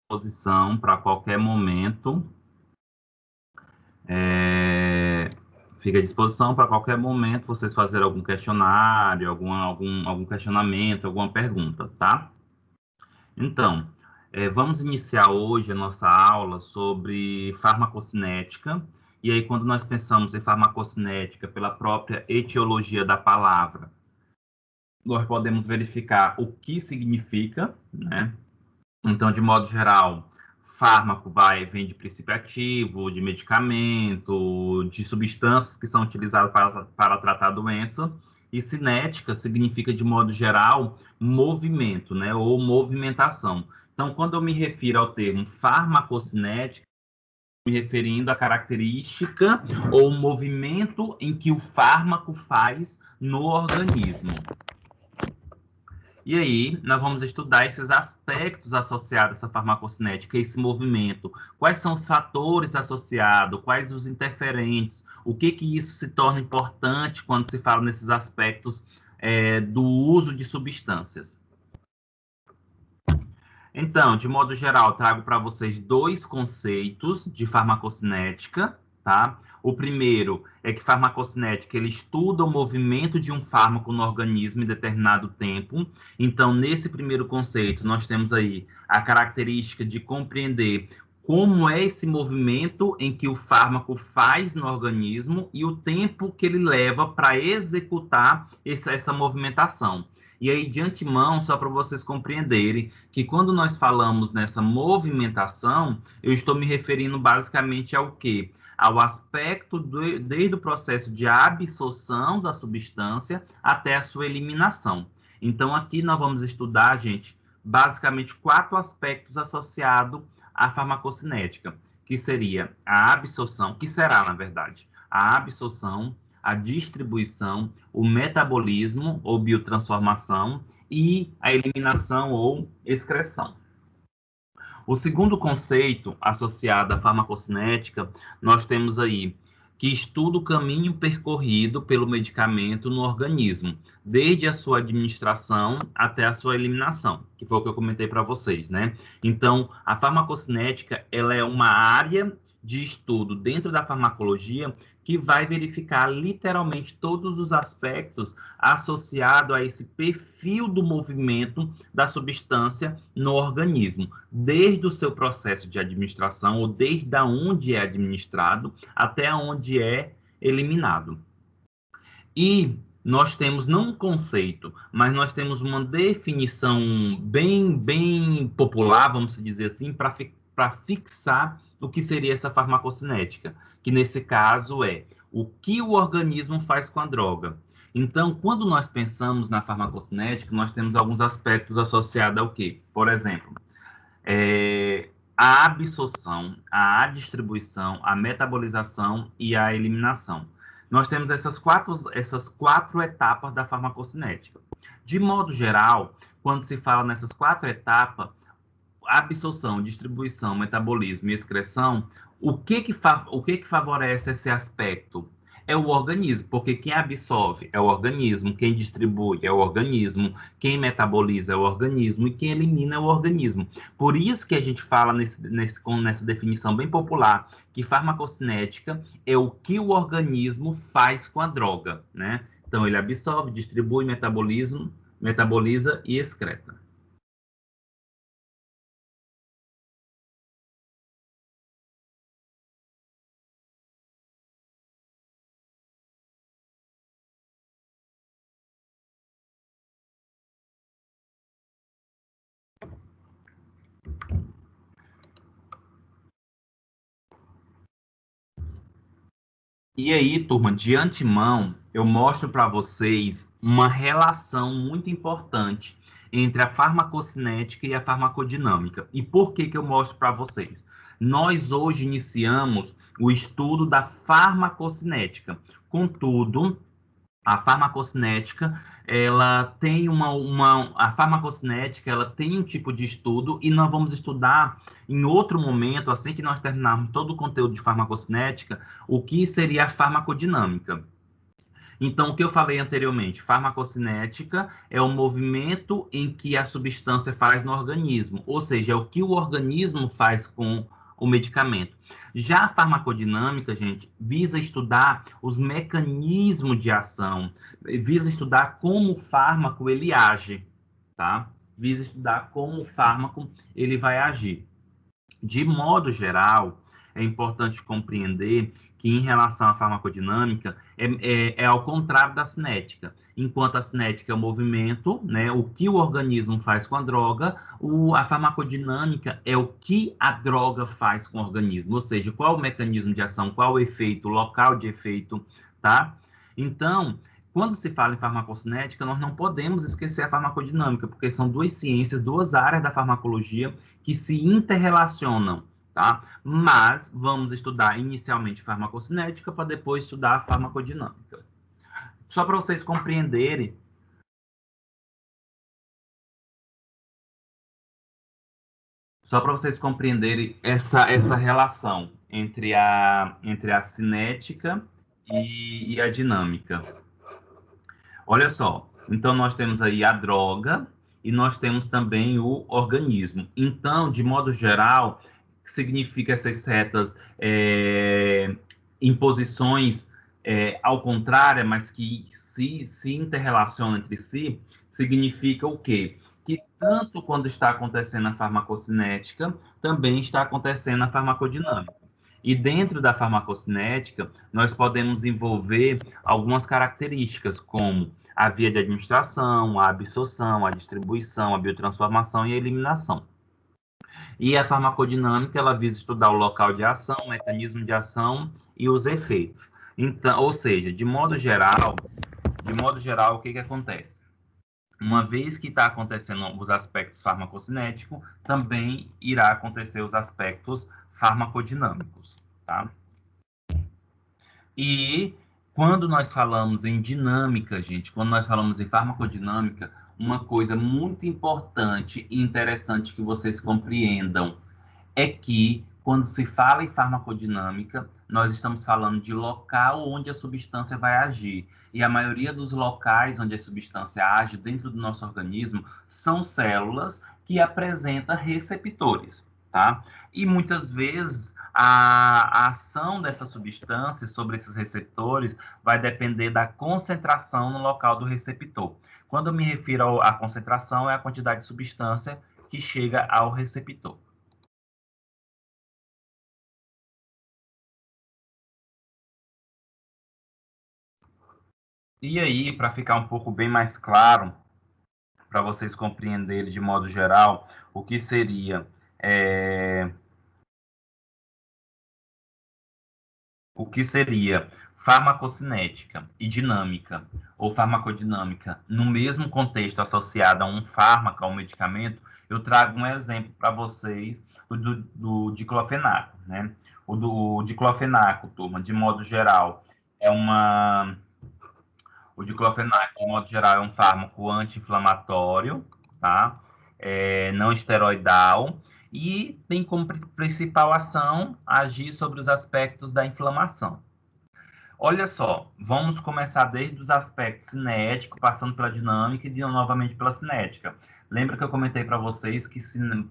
disposição para qualquer momento. Fica à disposição para qualquer momento vocês fazerem algum questionário, algum questionamento, alguma pergunta, tá? Então, vamos iniciar hoje a nossa aula sobre farmacocinética. E aí, quando nós pensamos em farmacocinética pela própria etiologia da palavra, nós podemos verificar o que significa, né? Então, de modo geral, fármaco vem de princípio ativo, de medicamento, de substâncias que são utilizadas para tratar a doença. E cinética significa, de modo geral, movimento, né, ou movimentação. Então, quando eu me refiro ao termo farmacocinética, me referindo à característica ou movimento em que o fármaco faz no organismo. E aí, nós vamos estudar esses aspectos associados a essa farmacocinética, esse movimento. Quais são os fatores associados, quais os interferentes, o que isso se torna importante quando se fala nesses aspectos do uso de substâncias. Então, de modo geral, trago para vocês dois conceitos de farmacocinética, tá? O primeiro é que farmacocinética, ele estuda o movimento de um fármaco no organismo em determinado tempo. Então, nesse primeiro conceito, nós temos aí a característica de compreender como é esse movimento em que o fármaco faz no organismo e o tempo que ele leva para executar essa movimentação. E aí, de antemão, só para vocês compreenderem que quando nós falamos nessa movimentação, eu estou me referindo basicamente ao quê? Ao aspecto desde o processo de absorção da substância até a sua eliminação. Então, aqui nós vamos estudar, gente, basicamente 4 aspectos associados à farmacocinética, que seria a absorção, que será, na verdade, a absorção, a distribuição, o metabolismo ou biotransformação e a eliminação ou excreção. O segundo conceito associado à farmacocinética, nós temos aí que estuda o caminho percorrido pelo medicamento no organismo, desde a sua administração até a sua eliminação, que foi o que eu comentei para vocês, né? Então, a farmacocinética, ela é uma área de estudo dentro da farmacologia que vai verificar literalmente todos os aspectos associados a esse perfil do movimento da substância no organismo, desde o seu processo de administração, ou desde onde é administrado, até onde é eliminado. E nós temos não um conceito, mas nós temos uma definição bem popular, vamos dizer assim, para fixar o que seria essa farmacocinética, que nesse caso é o que o organismo faz com a droga. Então, quando nós pensamos na farmacocinética, nós temos alguns aspectos associados ao quê? Por exemplo, a absorção, a distribuição, a metabolização e a eliminação. Nós temos essas quatro etapas da farmacocinética. De modo geral, quando se fala nessas 4 etapas, absorção, distribuição, metabolismo e excreção, o que favorece esse aspecto? É o organismo, porque quem absorve é o organismo, quem distribui é o organismo, quem metaboliza é o organismo e quem elimina é o organismo. Por isso que a gente fala nessa definição bem popular, que farmacocinética é o que o organismo faz com a droga, né? Então, ele absorve, distribui, metaboliza e excreta. E aí, turma, de antemão, eu mostro para vocês uma relação muito importante entre a farmacocinética e a farmacodinâmica. E por que eu mostro para vocês? Nós hoje iniciamos o estudo da farmacocinética. Contudo, a farmacocinética, ela tem a farmacocinética, ela tem um tipo de estudo e nós vamos estudar em outro momento, assim que nós terminarmos todo o conteúdo de farmacocinética, o que seria a farmacodinâmica. Então, o que eu falei anteriormente, farmacocinética é o movimento em que a substância faz no organismo, ou seja, é o que o organismo faz com o medicamento. Já a farmacodinâmica, gente, visa estudar os mecanismos de ação, visa estudar como o fármaco ele age, tá? Visa estudar como o fármaco ele vai agir. De modo geral, é importante compreender que, em relação à farmacodinâmica, é ao contrário da cinética. Enquanto a cinética é o movimento, né, o que o organismo faz com a droga, a farmacodinâmica é o que a droga faz com o organismo, ou seja, qual o mecanismo de ação, qual o efeito, o local de efeito, tá? Então, quando se fala em farmacocinética, nós não podemos esquecer a farmacodinâmica, porque são duas ciências, duas áreas da farmacologia que se interrelacionam, tá? Mas vamos estudar inicialmente farmacocinética para depois estudar a farmacodinâmica. Só para vocês compreenderem essa relação entre a cinética e a dinâmica. Olha só, então nós temos aí a droga e nós temos também o organismo. Então, de modo geral, significa essas setas em posições ao contrário, mas que se interrelacionam entre si, significa o quê? Que tanto quando está acontecendo a farmacocinética, também está acontecendo a farmacodinâmica. E dentro da farmacocinética, nós podemos envolver algumas características, como a via de administração, a absorção, a distribuição, a biotransformação e a eliminação. E a farmacodinâmica, ela visa estudar o local de ação, o mecanismo de ação e os efeitos. Então, ou seja, de modo geral, o que acontece? Uma vez que está acontecendo os aspectos farmacocinéticos, também irá acontecer os aspectos farmacodinâmicos, tá? E quando nós falamos em dinâmica, gente, quando nós falamos em farmacodinâmica, uma coisa muito importante e interessante que vocês compreendam é que, quando se fala em farmacodinâmica, nós estamos falando de local onde a substância vai agir. E a maioria dos locais onde a substância age dentro do nosso organismo são células que apresentam receptores, tá? E muitas vezes a ação dessa substância sobre esses receptores vai depender da concentração no local do receptor. Quando eu me refiro à concentração, é a quantidade de substância que chega ao receptor. E aí, para ficar um pouco bem mais claro, para vocês compreenderem de modo geral, o que seria farmacocinética e dinâmica, ou farmacodinâmica, no mesmo contexto associado a um fármaco, a um medicamento, eu trago um exemplo para vocês do diclofenaco, né? O diclofenaco, turma, de modo geral, é uma o diclofenaco, de modo geral, é um fármaco anti-inflamatório, tá? Não esteroidal, e tem como principal ação agir sobre os aspectos da inflamação. Olha só, vamos começar desde os aspectos cinéticos, passando pela dinâmica e novamente pela cinética. Lembra que eu comentei para vocês que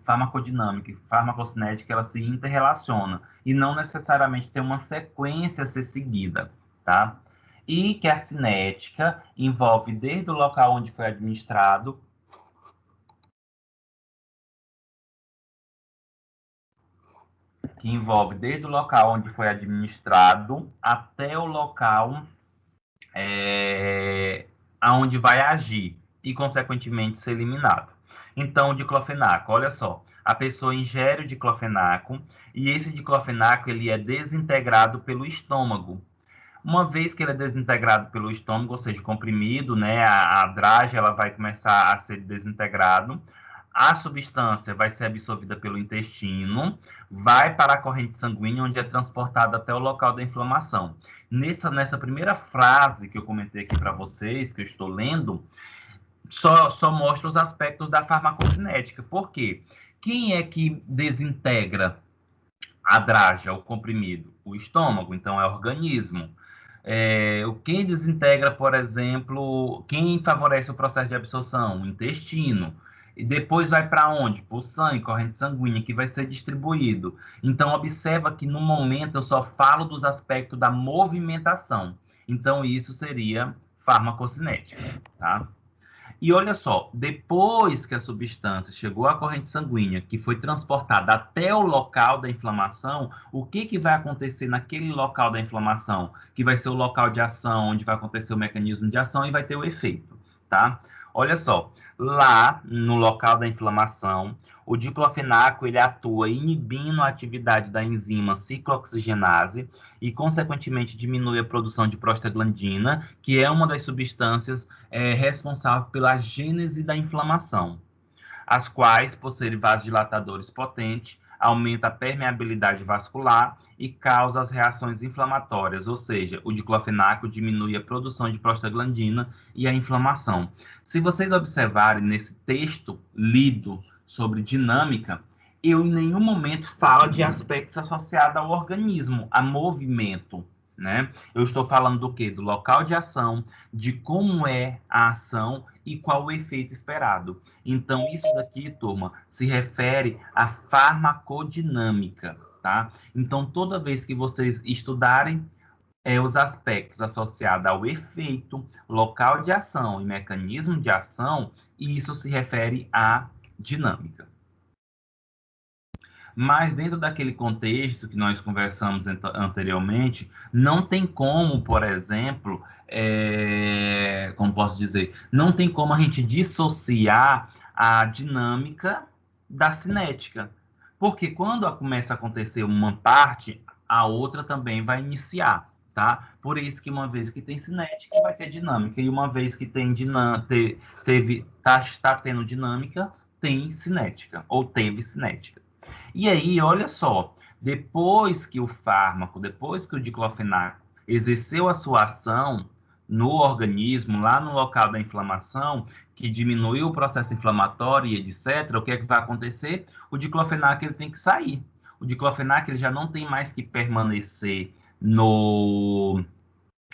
farmacodinâmica e farmacocinética elas se interrelacionam e não necessariamente tem uma sequência a ser seguida, tá? E que a cinética envolve desde o local onde foi administrado até o local aonde vai agir e, consequentemente, ser eliminado. Então, o diclofenaco, olha só, a pessoa ingere o diclofenaco e esse diclofenaco ele é desintegrado pelo estômago. Uma vez que ele é desintegrado pelo estômago, ou seja, comprimido, né, a dragem ela vai começar a ser desintegrado, a substância vai ser absorvida pelo intestino, vai para a corrente sanguínea, onde é transportada até o local da inflamação. Nessa primeira frase que eu comentei aqui para vocês, que eu estou lendo, só mostra os aspectos da farmacocinética. Por quê? Quem é que desintegra a draga, o comprimido? O estômago, então é o organismo. Quem desintegra, por exemplo, quem favorece o processo de absorção? O intestino. E depois vai para onde? Para o sangue, corrente sanguínea, que vai ser distribuído. Então, observa que no momento eu só falo dos aspectos da movimentação. Então, isso seria farmacocinética, tá? E olha só, depois que a substância chegou à corrente sanguínea, que foi transportada até o local da inflamação, o que, que vai acontecer naquele local da inflamação? Que vai ser o local de ação, onde vai acontecer o mecanismo de ação e vai ter o efeito, tá? Olha só, lá no local da inflamação, o diclofenaco ele atua inibindo a atividade da enzima ciclooxigenase e, consequentemente, diminui a produção de prostaglandina, que é uma das substâncias responsável pela gênese da inflamação, as quais, por serem vasodilatadores potentes, aumenta a permeabilidade vascular e causa as reações inflamatórias, ou seja, o diclofenaco diminui a produção de prostaglandina e a inflamação. Se vocês observarem nesse texto lido sobre dinâmica, eu em nenhum momento falo de aspectos associados ao organismo, a movimento, né? Eu estou falando do quê? Do local de ação, de como é a ação e qual o efeito esperado. Então, isso daqui, turma, se refere à farmacodinâmica, tá? Então, toda vez que vocês estudarem os aspectos associados ao efeito, local de ação e mecanismo de ação, isso se refere à dinâmica. Mas dentro daquele contexto que nós conversamos anteriormente, não tem como, por exemplo, como posso dizer, não tem como a gente dissociar a dinâmica da cinética. Porque quando começa a acontecer uma parte, a outra também vai iniciar, tá? Por isso que uma vez que tem cinética, vai ter dinâmica. E uma vez que tem está tendo dinâmica, tem cinética, ou teve cinética. E aí, olha só, depois que o diclofenaco exerceu a sua ação no organismo, lá no local da inflamação, que diminuiu o processo inflamatório e etc., o que é que vai acontecer? O diclofenaco ele tem que sair. O diclofenaco ele já não tem mais que permanecer no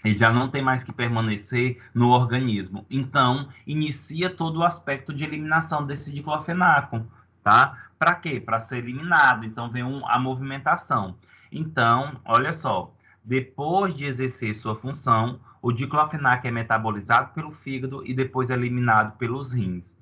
ele já não tem mais que permanecer no organismo. Então, inicia todo o aspecto de eliminação desse diclofenaco, tá? Para quê? Para ser eliminado. Então, vem a movimentação. Então, olha só, depois de exercer sua função, o diclofenaco é metabolizado pelo fígado e depois é eliminado pelos rins.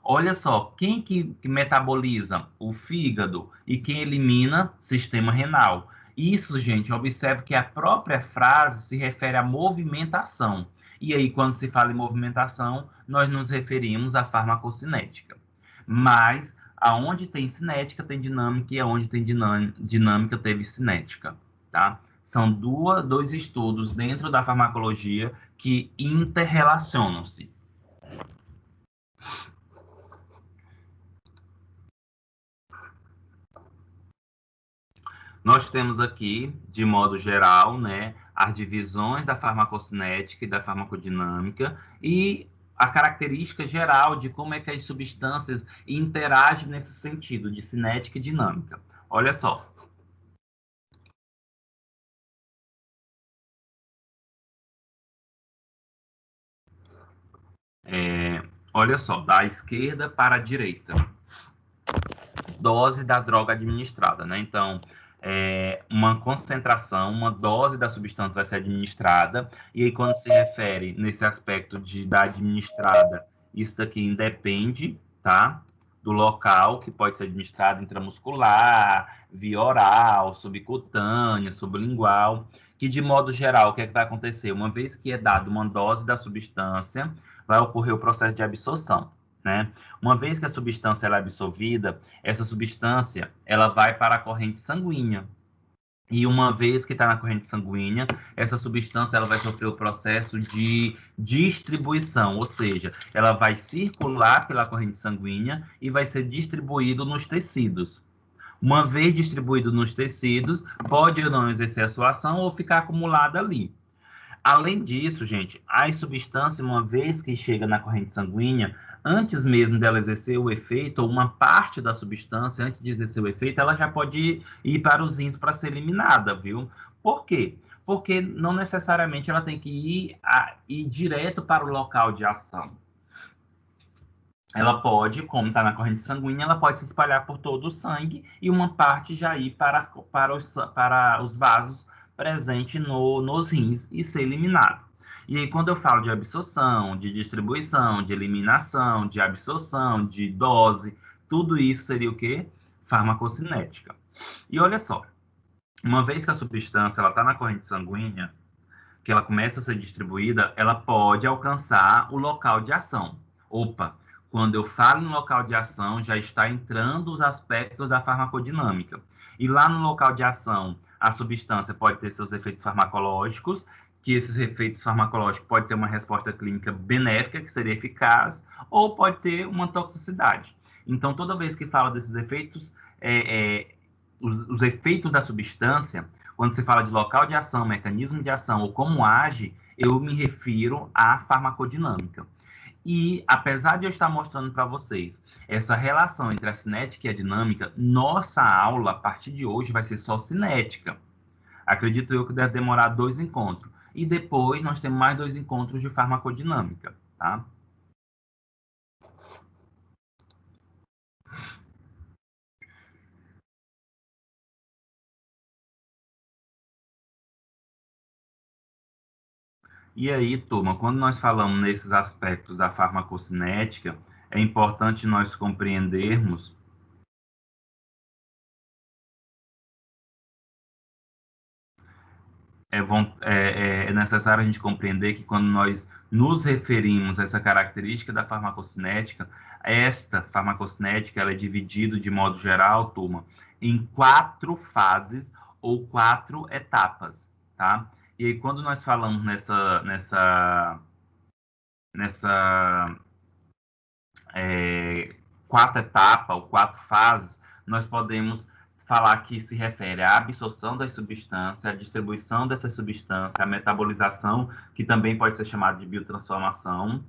Olha só, quem que metaboliza? O fígado. E quem elimina? Sistema renal. Isso, gente, observe que a própria frase se refere à movimentação. E aí, quando se fala em movimentação, nós nos referimos à farmacocinética. Mas, aonde tem cinética, tem dinâmica, e aonde tem dinâmica, teve cinética, tá? São dois estudos dentro da farmacologia que interrelacionam-se. Nós temos aqui, de modo geral, né, as divisões da farmacocinética e da farmacodinâmica e a característica geral de como é que as substâncias interagem nesse sentido de cinética e dinâmica. Olha só. Olha só, da esquerda para a direita. Dose da droga administrada, né? Então, uma concentração, uma dose da substância vai ser administrada, e aí quando se refere nesse aspecto da administrada, isso daqui independe, tá? Do local, que pode ser administrado intramuscular, via oral, subcutânea, sublingual, que de modo geral, o que é que vai acontecer? Uma vez que é dada uma dose da substância, vai ocorrer o processo de absorção, né? Uma vez que a substância ela é absorvida, essa substância ela vai para a corrente sanguínea. E uma vez que está na corrente sanguínea, essa substância ela vai sofrer o processo de distribuição, ou seja, ela vai circular pela corrente sanguínea e vai ser distribuído nos tecidos. Uma vez distribuído nos tecidos, pode ou não exercer a sua ação ou ficar acumulada ali. Além disso, gente, as substâncias, uma vez que chega na corrente sanguínea, antes mesmo dela exercer o efeito, ou uma parte da substância, antes de exercer o efeito, ela já pode ir para os rins para ser eliminada, viu? Por quê? porque não necessariamente ela tem que ir direto para o local de ação. Ela pode, como está na corrente sanguínea, ela pode se espalhar por todo o sangue e uma parte já ir para os vasos presentes nos rins e ser eliminado. E aí, quando eu falo de absorção, de distribuição, de eliminação, de absorção, de dose, tudo isso seria o quê? Farmacocinética. E olha só, uma vez que a substância está na corrente sanguínea, que ela começa a ser distribuída, ela pode alcançar o local de ação. Opa, quando eu falo em local de ação, já está entrando os aspectos da farmacodinâmica. E lá no local de ação, a substância pode ter seus efeitos farmacológicos, que esses efeitos farmacológicos podem ter uma resposta clínica benéfica, que seria eficaz, ou pode ter uma toxicidade. Então, toda vez que fala desses efeitos, os efeitos da substância, quando se fala de local de ação, mecanismo de ação ou como age, eu me refiro à farmacodinâmica. E, apesar de eu estar mostrando para vocês essa relação entre a cinética e a dinâmica, nossa aula, a partir de hoje, vai ser só cinética. Acredito eu que deve demorar 2 encontros. E depois nós temos mais 2 encontros de farmacodinâmica, tá? E aí, turma, quando nós falamos nesses aspectos da farmacocinética, é importante nós compreendermos é necessário a gente compreender que quando nós nos referimos a essa característica da farmacocinética, esta farmacocinética ela é dividida de modo geral, turma, em 4 fases ou 4 etapas, tá? E aí, quando nós falamos nessa 4 etapas ou 4 fases, nós podemos falar que se refere à absorção das substâncias, à distribuição dessas substâncias, à metabolização, que também pode ser chamada de biotransformação,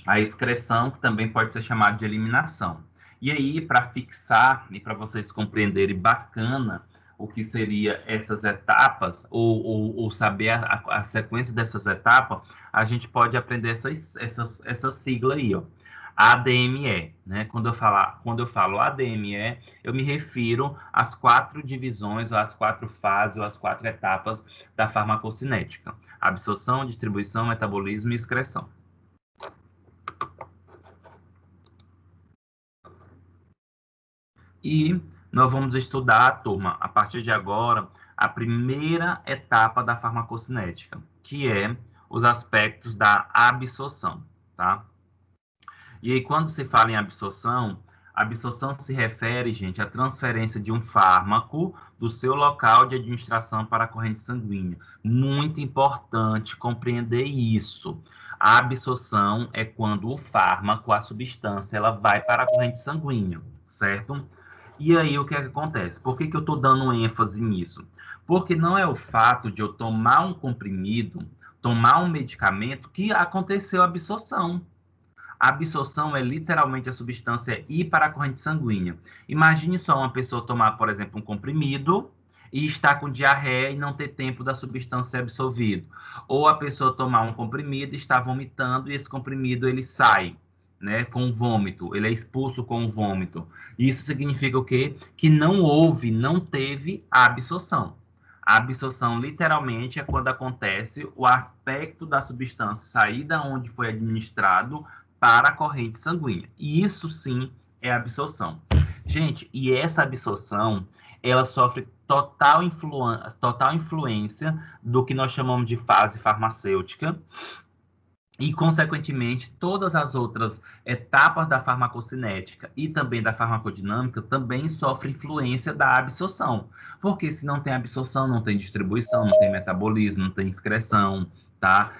a excreção, que também pode ser chamada de eliminação. E aí, para fixar e para vocês compreenderem bacana o que seria essas etapas, ou saber a sequência dessas etapas, a gente pode aprender essa sigla aí, ó. ADME, né? Quando eu falo ADME, eu me refiro às 4 divisões, ou às 4 fases, ou às 4 etapas da farmacocinética: absorção, distribuição, metabolismo e excreção. E nós vamos estudar, turma, a partir de agora, a primeira etapa da farmacocinética, que é os aspectos da absorção, tá? E aí, quando se fala em absorção, a absorção se refere, gente, à transferência de um fármaco do seu local de administração para a corrente sanguínea. Muito importante compreender isso. A absorção é quando o fármaco, a substância, ela vai para a corrente sanguínea, certo? E aí, o que é que acontece? Por que eu estou dando ênfase nisso? Porque não é o fato de eu tomar um comprimido, tomar um medicamento, que aconteceu a absorção. A absorção é literalmente a substância ir para a corrente sanguínea. Imagine só uma pessoa tomar, por exemplo, um comprimido e estar com diarreia e não ter tempo da substância ser absorvida. Ou a pessoa tomar um comprimido e estar vomitando e esse comprimido ele sai, né, com vômito, ele é expulso com o vômito. Isso significa o quê? Que não teve a absorção. A absorção, literalmente, é quando acontece o aspecto da substância sair da onde foi administrado para a corrente sanguínea. E isso sim é absorção. Gente, e essa absorção, ela sofre total influência do que nós chamamos de fase farmacêutica e, consequentemente, todas as outras etapas da farmacocinética e também da farmacodinâmica também sofrem influência da absorção. Porque se não tem absorção, não tem distribuição, não tem metabolismo, não tem excreção, tá?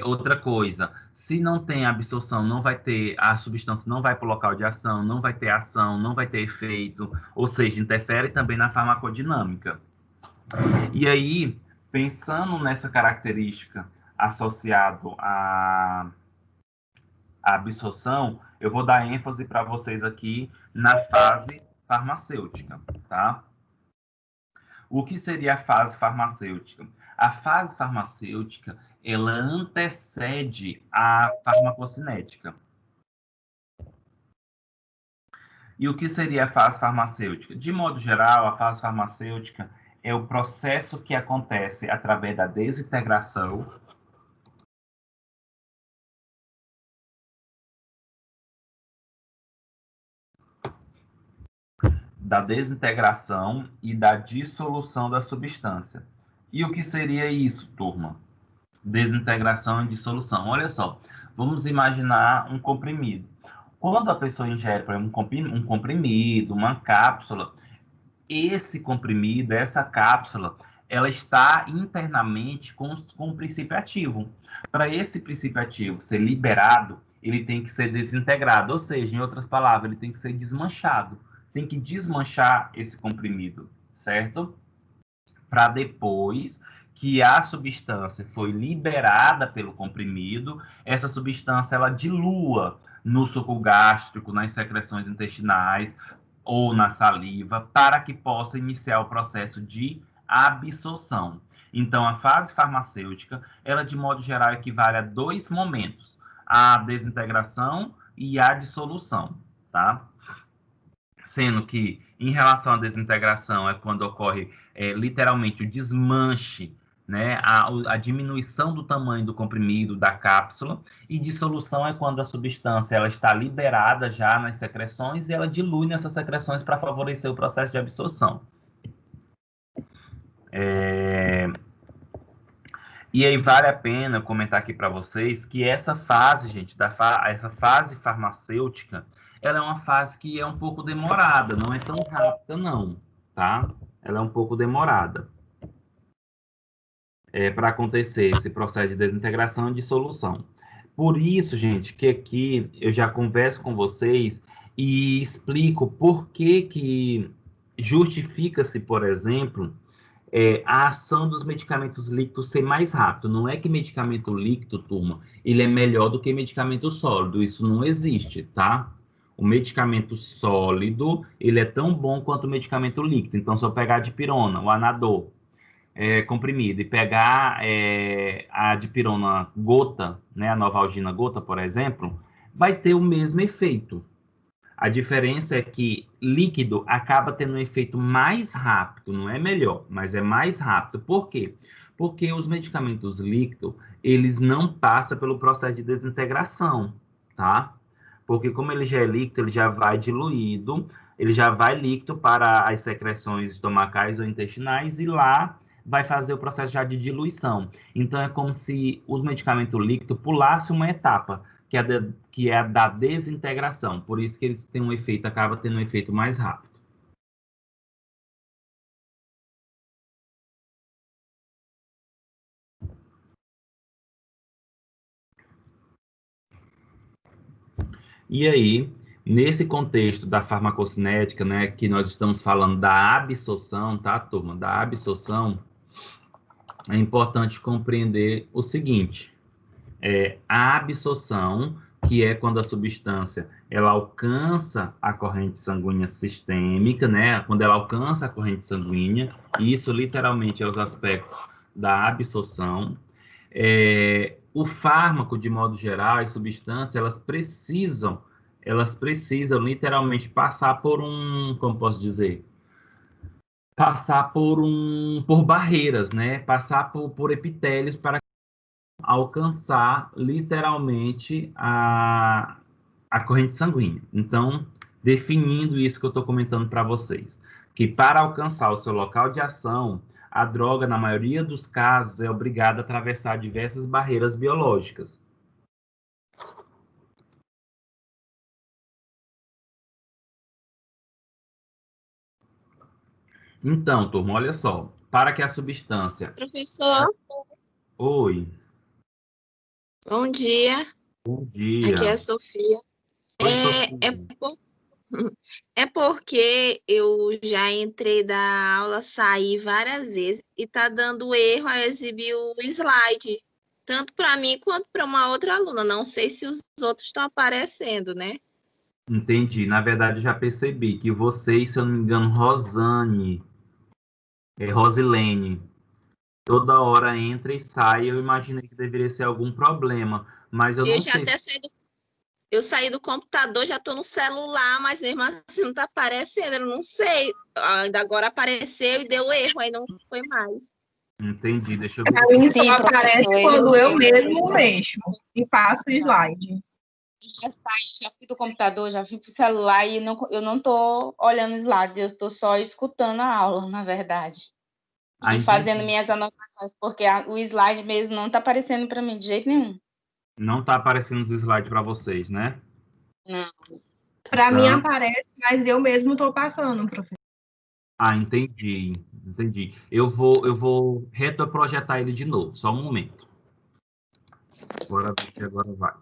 Outra coisa, se não tem absorção, não vai ter, a substância não vai para o local de ação, não vai ter ação, não vai ter efeito, ou seja, interfere também na farmacodinâmica. E aí, pensando nessa característica associado à a absorção, eu vou dar ênfase para vocês aqui na fase farmacêutica, tá? O que seria a fase farmacêutica? A fase farmacêutica, ela antecede a farmacocinética. E o que seria a fase farmacêutica? De modo geral, a fase farmacêutica é o processo que acontece através da desintegração e da dissolução da substância. E o que seria isso, turma? Desintegração e dissolução. Olha só, vamos imaginar um comprimido. Quando a pessoa ingere, por exemplo, um comprimido, uma cápsula, esse comprimido, essa cápsula, ela está internamente com um princípio ativo. Para esse princípio ativo ser liberado, ele tem que ser desintegrado, ou seja, em outras palavras, ele tem que ser desmanchado. Tem que desmanchar esse comprimido, certo? Para depois que a substância foi liberada pelo comprimido, essa substância ela dilua no suco gástrico, nas secreções intestinais ou na saliva, para que possa iniciar o processo de absorção. Então, a fase farmacêutica, ela de modo geral equivale a dois momentos: a desintegração e a dissolução, tá? Sendo que, em relação à desintegração, é quando ocorre literalmente o desmanche, né, a diminuição do tamanho do comprimido, da cápsula, e dissolução é quando a substância ela está liberada já nas secreções e ela dilui nessas secreções para favorecer o processo de absorção. E aí vale a pena comentar aqui para vocês que essa fase, gente, essa fase farmacêutica, ela é uma fase que é um pouco demorada, não é tão rápida, não, tá? Ela é um pouco demorada para acontecer esse processo de desintegração e dissolução. Por isso, gente, que aqui eu já converso com vocês e explico por que justifica-se, por exemplo, a ação dos medicamentos líquidos ser mais rápido. Não é que medicamento líquido, turma, ele é melhor do que medicamento sólido. Isso não existe, tá? O medicamento sólido, ele é tão bom quanto o medicamento líquido. Então, se eu pegar a dipirona, o Anador, comprimido, e pegar a dipirona gota, né, a Novalgina gota, por exemplo, vai ter o mesmo efeito. A diferença é que líquido acaba tendo um efeito mais rápido, não é melhor, mas é mais rápido. Por quê? Porque os medicamentos líquidos, eles não passam pelo processo de desintegração, tá? Porque como ele já é líquido, ele já vai diluído, ele já vai líquido para as secreções estomacais ou intestinais e lá vai fazer o processo já de diluição. Então, é como se os medicamentos líquidos pulassem uma etapa, que é a da desintegração. Por isso que eles têm um efeito, acaba tendo um efeito mais rápido. E aí, nesse contexto da farmacocinética, né, que nós estamos falando da absorção, tá, turma? Da absorção, é importante compreender o seguinte: a absorção, que é quando a substância ela alcança a corrente sanguínea sistêmica, né? Quando ela alcança a corrente sanguínea, e isso literalmente é os aspectos da absorção. O fármaco, de modo geral, as substâncias, elas precisam literalmente passar por como posso dizer? Passar por barreiras, né? Passar por epitélios para alcançar literalmente a corrente sanguínea. Então, definindo isso que eu estou comentando para vocês, que para alcançar o seu local de ação, a droga, na maioria dos casos, é obrigada a atravessar diversas barreiras biológicas. Então, turma, olha só, para que a substância... Professor, Oi. bom dia. Bom dia. Aqui é a Sofia. Oi, Sofia. É porque eu já entrei da aula, saí várias vezes e tá dando erro a exibir o slide. tanto para mim quanto para uma outra aluna. Não sei se os outros estão aparecendo, né? Entendi. Na verdade, já percebi que vocês, se eu não me engano, Rosane, Rosilene, toda hora entra e sai. Eu imaginei que deveria ser algum problema, mas eu Eu não já sei se... até saí do computador, já estou no celular, mas mesmo assim não está aparecendo. Eu não sei. Ainda agora apareceu e deu erro, aí não foi mais. Entendi, deixa eu Para mim verificar. só aparece quando eu mesmo mexo e passo o slide. Já fui do computador, já fui pro celular e eu não tô olhando slide, eu tô só escutando a aula, na verdade. E Entendi. fazendo minhas anotações, porque o slide mesmo não tá aparecendo para mim de jeito nenhum. Não está aparecendo os slides para vocês, né? Não. Para mim Então... aparece, mas eu mesmo estou passando, professor. Ah, entendi, entendi. Eu vou retroprojetar ele de novo, só um momento. Bora ver se agora vai.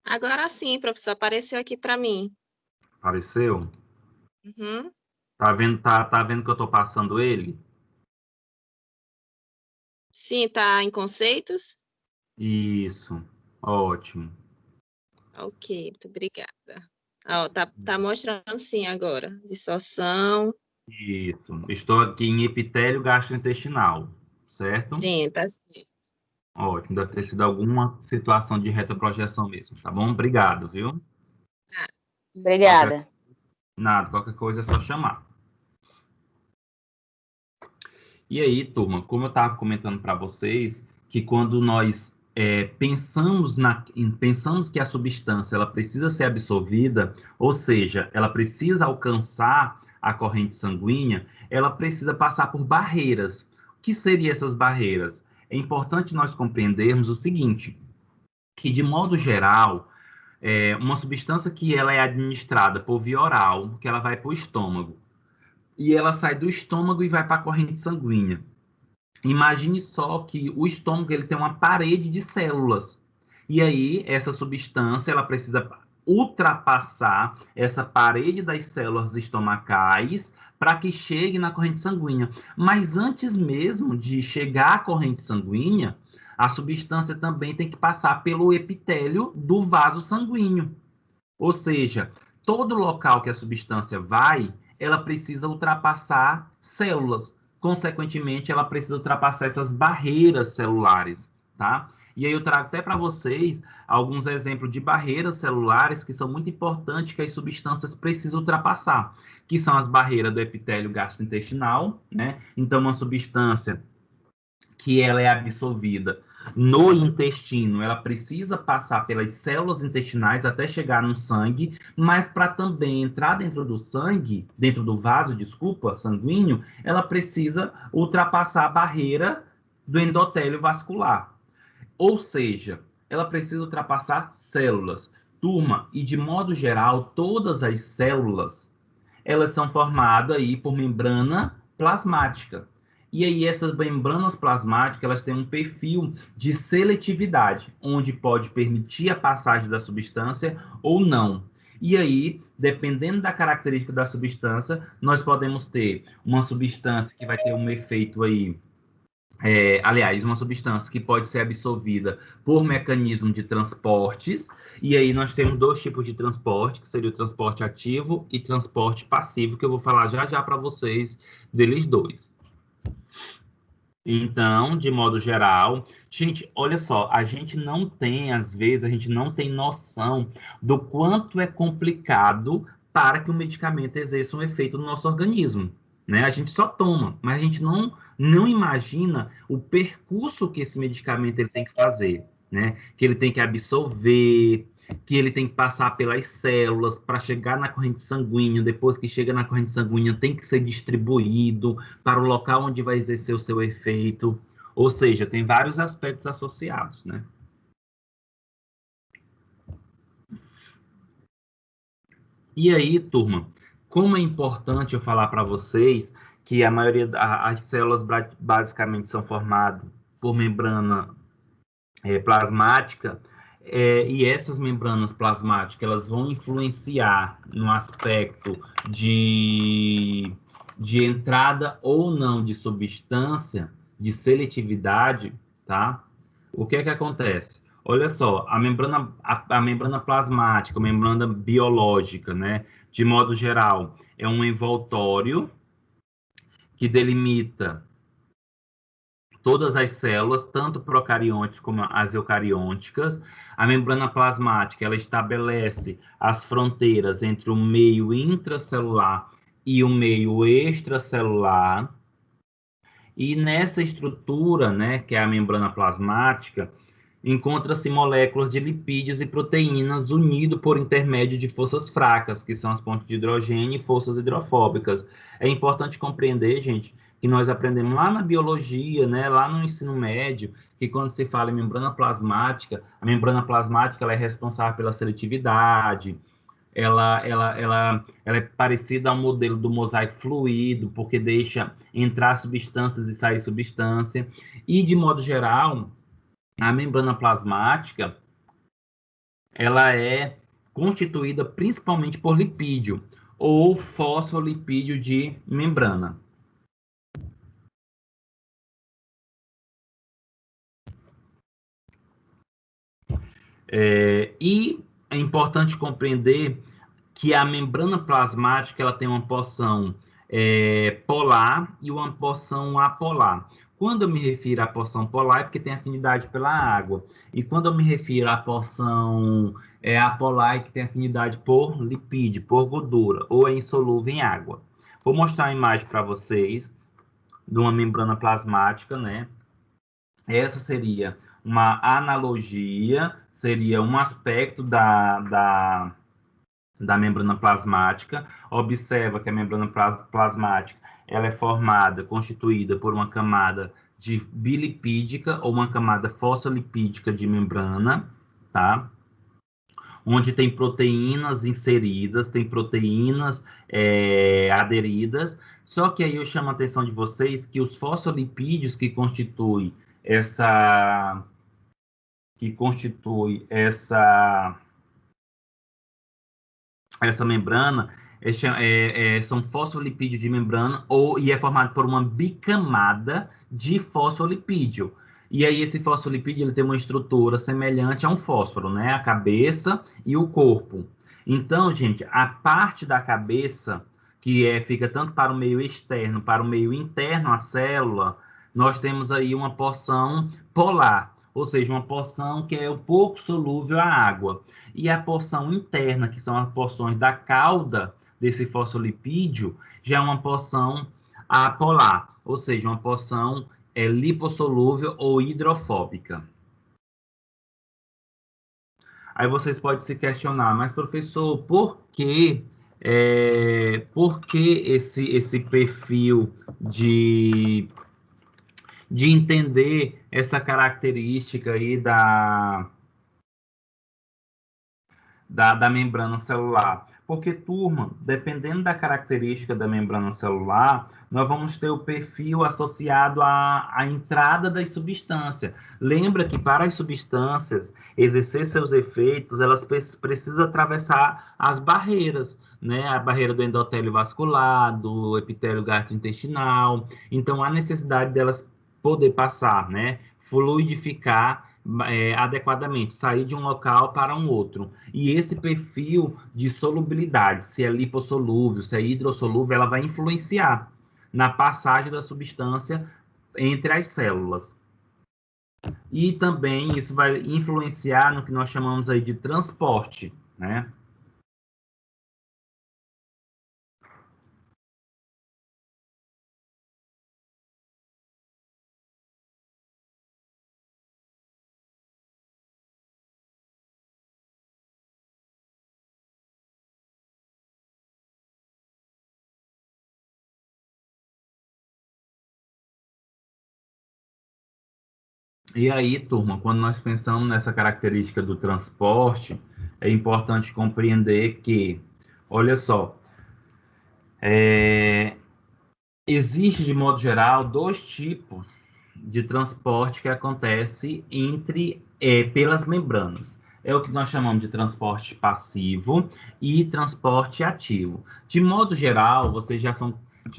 Agora sim, professor, apareceu aqui para mim. Apareceu? Uhum. Tá vendo que eu estou passando ele? Sim, tá em conceitos? Isso, ótimo. Ok, muito obrigada. Ó, tá mostrando sim agora. Dissorção. Isso. Estou aqui em epitélio gastrointestinal, certo? Sim, tá certo. Ótimo, deve ter sido alguma situação de retroprojeção mesmo, tá bom? Obrigado, viu? Obrigada. Qualquer coisa é só chamar. E aí, turma, como eu estava comentando para vocês, que quando nós pensamos que a substância ela precisa ser absorvida, ou seja, ela precisa alcançar a corrente sanguínea, ela precisa passar por barreiras. O que seriam essas barreiras? É importante nós compreendermos o seguinte, que de modo geral, uma substância que ela é administrada por via oral, que ela vai para o estômago, e ela sai do estômago e vai para a corrente sanguínea. Imagine só que o estômago ele tem uma parede de células. E aí, essa substância ela precisa ultrapassar essa parede das células estomacais para que chegue na corrente sanguínea. Mas antes mesmo de chegar à corrente sanguínea, a substância também tem que passar pelo epitélio do vaso sanguíneo. Ou seja, todo local que a substância vai, ela precisa ultrapassar células. Consequentemente, ela precisa ultrapassar essas barreiras celulares, tá? E aí eu trago até para vocês alguns exemplos de barreiras celulares que são muito importantes que as substâncias precisam ultrapassar, que são as barreiras do epitélio gastrointestinal, né? Então, uma substância que ela é absorvida no intestino, ela precisa passar pelas células intestinais até chegar no sangue, mas para também entrar dentro do sangue, dentro do vaso, desculpa, sanguíneo, ela precisa ultrapassar a barreira do endotélio vascular. Ou seja, ela precisa ultrapassar células. Turma, e de modo geral, todas as células, elas são formadas aí por membrana plasmática. E aí essas membranas plasmáticas, elas têm um perfil de seletividade, onde pode permitir a passagem da substância ou não. E aí, dependendo da característica da substância, nós podemos ter uma substância que vai ter um efeito aí, aliás, uma substância que pode ser absorvida por mecanismo de transportes, e aí nós temos dois tipos de transporte, que seria o transporte ativo e transporte passivo, que eu vou falar já já para vocês deles dois. Então, de modo geral, gente, olha só, a gente não tem, às vezes, a gente não tem noção do quanto é complicado para que o medicamento exerça um efeito no nosso organismo, né? A gente só toma, mas a gente não imagina o percurso que esse medicamento ele tem que fazer, né? Que ele tem que absorver, que ele tem que passar pelas células para chegar na corrente sanguínea, depois que chega na corrente sanguínea tem que ser distribuído para o local onde vai exercer o seu efeito, ou seja, tem vários aspectos associados, né? E aí, turma, como é importante eu falar para vocês que a maioria das células basicamente são formadas por membrana plasmática, e essas membranas plasmáticas elas vão influenciar no aspecto de entrada ou não de substância, de seletividade, tá? O que é que acontece? Olha só, a membrana plasmática, a membrana biológica, né? De modo geral, é um envoltório que delimita todas as células, tanto procariontes como as eucariôticas. A membrana plasmática, ela estabelece as fronteiras entre o meio intracelular e o meio extracelular. E nessa estrutura, né, que é a membrana plasmática, encontra-se moléculas de lipídios e proteínas unidas por intermédio de forças fracas, que são as pontes de hidrogênio e forças hidrofóbicas. É importante compreender, gente, que nós aprendemos lá na biologia, né, lá no ensino médio, que quando se fala em membrana plasmática, a membrana plasmática ela é responsável pela seletividade, ela é parecida ao modelo do mosaico fluido, porque deixa entrar substâncias e sair substância. E, de modo geral, a membrana plasmática, ela é constituída principalmente por lipídio ou fosfolipídio de membrana. E é importante compreender que a membrana plasmática ela tem uma porção polar e uma porção apolar. Quando eu me refiro à porção polar, é porque tem afinidade pela água. E quando eu me refiro à porção apolar, é que tem afinidade por lipídio, por gordura, ou é insolúvel em água. Vou mostrar a imagem para vocês de uma membrana plasmática, né? Essa seria uma analogia, seria um aspecto da membrana plasmática. Observa que a membrana plasmática ela é formada, constituída por uma camada de bilipídica ou uma camada fosfolipídica de membrana, tá? Onde tem proteínas inseridas, tem proteínas aderidas. Só que aí eu chamo a atenção de vocês que os fosfolipídios que constituem essa membrana são fosfolipídios de membrana e é formado por uma bicamada de fosfolipídio. E aí esse fosfolipídio ele tem uma estrutura semelhante a um fósforo, né? A cabeça e o corpo. Então, gente, a parte da cabeça que fica tanto para o meio externo, para o meio interno à célula, nós temos aí uma porção polar, ou seja, uma porção que é um pouco solúvel à água. E a porção interna, que são as porções da cauda desse fosfolipídio, já é uma porção apolar, ou seja, uma porção lipossolúvel ou hidrofóbica. Aí vocês podem se questionar, mas professor, por que esse perfil de entender essa característica aí da membrana celular? Porque, turma, dependendo da característica da membrana celular, nós vamos ter o perfil associado à entrada das substâncias. Lembra que para as substâncias exercer seus efeitos, elas precisam atravessar as barreiras, né? A barreira do endotélio vascular, do epitélio gastrointestinal. Então, há necessidade delas poder passar, né? Fluidificar adequadamente, sair de um local para um outro. E esse perfil de solubilidade, se é lipossolúvel, se é hidrossolúvel, ela vai influenciar na passagem da substância entre as células. E também isso vai influenciar no que nós chamamos aí de transporte, né? E aí, turma, quando nós pensamos nessa característica do transporte, é importante compreender que, olha só, existe, de modo geral, dois tipos de transporte que acontece pelas membranas. É o que nós chamamos de transporte passivo e transporte ativo. De modo geral, vocês já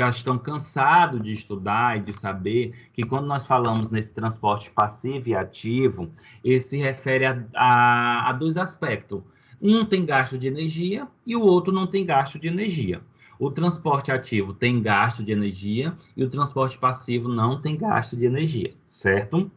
estão cansados de estudar e de saber que quando nós falamos nesse transporte passivo e ativo, ele se refere a dois aspectos. Um tem gasto de energia e o outro não tem gasto de energia. O transporte ativo tem gasto de energia e o transporte passivo não tem gasto de energia, certo?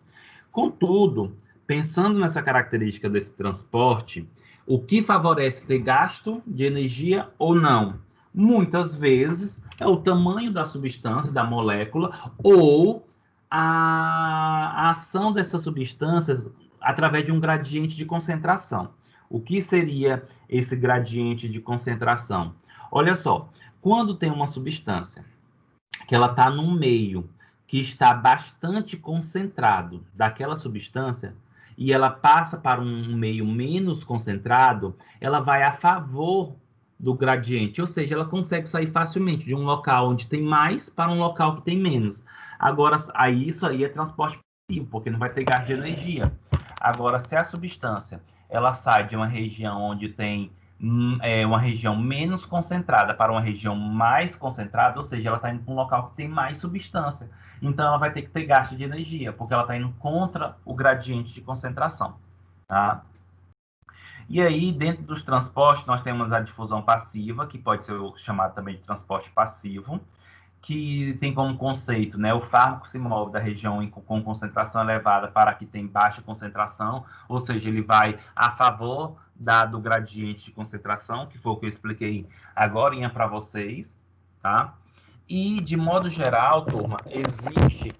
Contudo, pensando nessa característica desse transporte, o que favorece ter gasto de energia ou não? Muitas vezes é o tamanho da substância, da molécula, ou a ação dessas substâncias através de um gradiente de concentração. O que seria esse gradiente de concentração? Olha só, quando tem uma substância que ela está num meio que está bastante concentrado daquela substância e ela passa para um meio menos concentrado, ela vai a favor do gradiente, ou seja, ela consegue sair facilmente de um local onde tem mais para um local que tem menos. Agora, isso aí é transporte passivo, porque não vai ter gasto de energia. Agora, se a substância ela sai de uma região onde tem uma região menos concentrada para uma região mais concentrada, ou seja, ela está indo para um local que tem mais substância. Então, ela vai ter que ter gasto de energia, porque ela está indo contra o gradiente de concentração. Tá? E aí, dentro dos transportes, nós temos a difusão passiva, que pode ser chamado também de transporte passivo, que tem como conceito, né, o fármaco se move da região com concentração elevada para a que tem baixa concentração, ou seja, ele vai a favor do gradiente de concentração, que foi o que eu expliquei agora para vocês, tá? E, de modo geral, turma, existe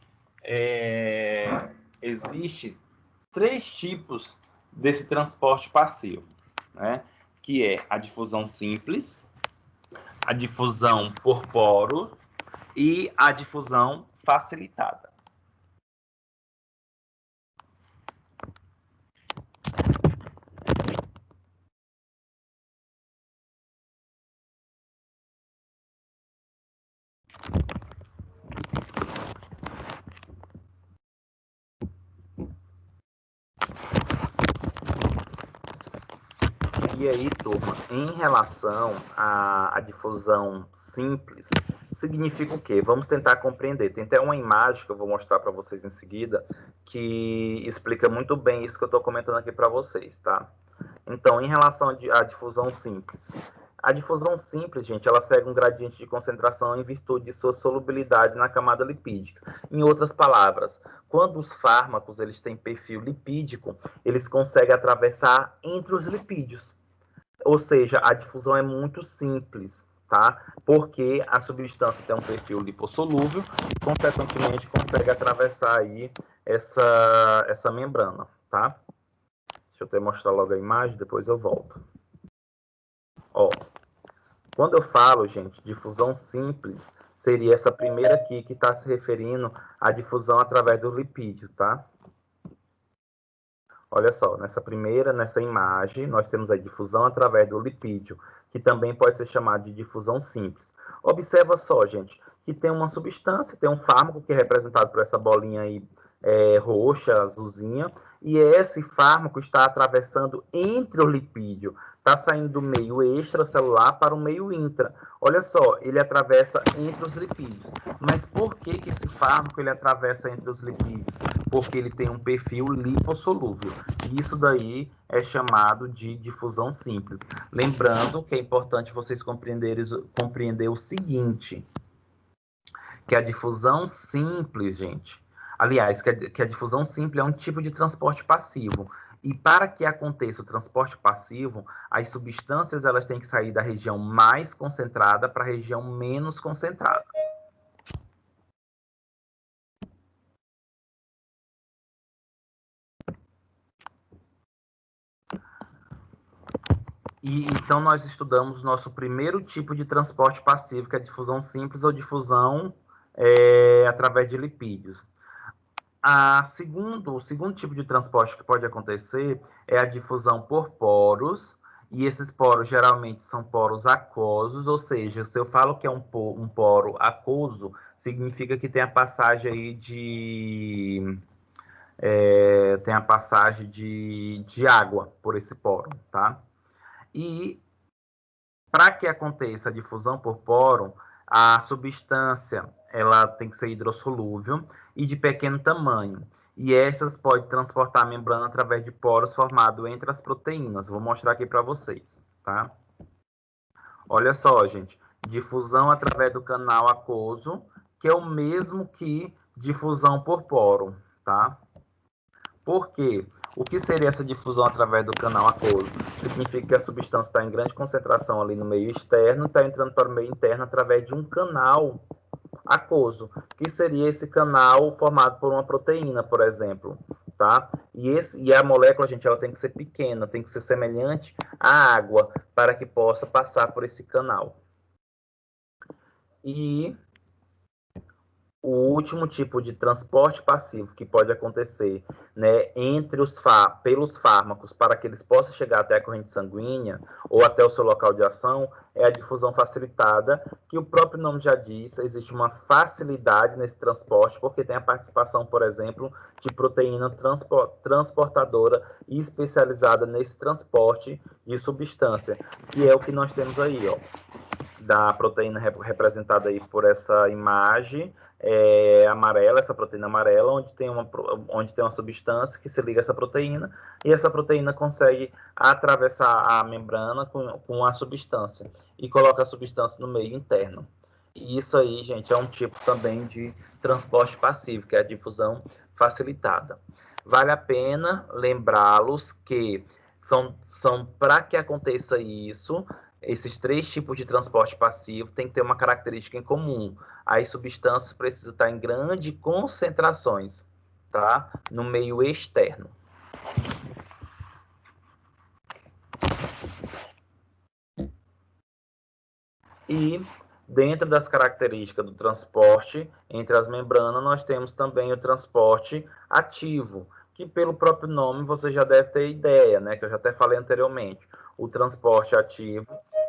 3 tipos desse transporte passivo, né? Que é a difusão simples, a difusão por poro e a difusão facilitada. E aí, turma, em relação à difusão simples, significa o quê? Vamos tentar compreender. Tem até uma imagem que eu vou mostrar para vocês em seguida, que explica muito bem isso que eu estou comentando aqui para vocês, tá? Então, em relação à difusão simples. A difusão simples, gente, ela segue um gradiente de concentração em virtude de sua solubilidade na camada lipídica. Em outras palavras, quando os fármacos eles têm perfil lipídico, eles conseguem atravessar entre os lipídios. Ou seja, a difusão é muito simples, tá? Porque a substância tem um perfil lipossolúvel e, consequentemente, consegue atravessar aí essa membrana, tá? Deixa eu até mostrar logo a imagem, depois eu volto. Ó, quando eu falo, gente, difusão simples, seria essa primeira aqui que está se referindo à difusão através do lipídio, tá? Olha só, nessa imagem, nós temos a difusão através do lipídio, que também pode ser chamado de difusão simples. Observa só, gente, que tem uma substância, tem um fármaco que é representado por essa bolinha aí roxa, azulzinha, e esse fármaco está atravessando entre o lipídio, está saindo do meio extracelular para o meio intra. Olha só, ele atravessa entre os lipídios. Mas por que esse fármaco ele atravessa entre os lipídios? Porque ele tem um perfil lipossolúvel. E isso daí é chamado de difusão simples. Lembrando que é importante vocês compreender o seguinte, que a difusão simples, gente, aliás, que a difusão simples é um tipo de transporte passivo. E para que aconteça o transporte passivo, as substâncias elas têm que sair da região mais concentrada para a região menos concentrada. E então nós estudamos nosso primeiro tipo de transporte passivo, que é a difusão simples ou difusão através de lipídios. O segundo tipo de transporte que pode acontecer é a difusão por poros, e esses poros geralmente são poros aquosos, ou seja, se eu falo que é um poro aquoso, significa que tem a passagem aí de água por esse poro, tá? E para que aconteça a difusão por poro, a substância ela tem que ser hidrossolúvel e de pequeno tamanho. E essas podem transportar a membrana através de poros formados entre as proteínas. Vou mostrar aqui para vocês, tá? Olha só, gente. Difusão através do canal aquoso, que é o mesmo que difusão por poro, tá? Por quê? O que seria essa difusão através do canal aquoso? Significa que a substância está em grande concentração ali no meio externo e está entrando para o meio interno através de um canal aquoso, que seria esse canal formado por uma proteína, por exemplo, tá? E a molécula, gente, ela tem que ser pequena, tem que ser semelhante à água para que possa passar por esse canal. E o último tipo de transporte passivo que pode acontecer, né, pelos fármacos para que eles possam chegar até a corrente sanguínea ou até o seu local de ação é a difusão facilitada, que o próprio nome já diz, existe uma facilidade nesse transporte porque tem a participação, por exemplo, de proteína transportadora e especializada nesse transporte de substância, que é o que nós temos aí, ó, da proteína representada aí por essa imagem amarela, essa proteína amarela, onde tem uma substância que se liga a essa proteína, e essa proteína consegue atravessar a membrana com a substância, e coloca a substância no meio interno. E isso aí, gente, é um tipo também de transporte passivo, que é a difusão facilitada. Vale a pena lembrá-los que são para que aconteça isso, esses três tipos de transporte passivo têm que ter uma característica em comum. As substâncias precisam estar em grandes concentrações, tá? No meio externo. E dentro das características do transporte entre as membranas, nós temos também o transporte ativo, que pelo próprio nome você já deve ter ideia, né? Que eu já até falei anteriormente. O transporte ativo,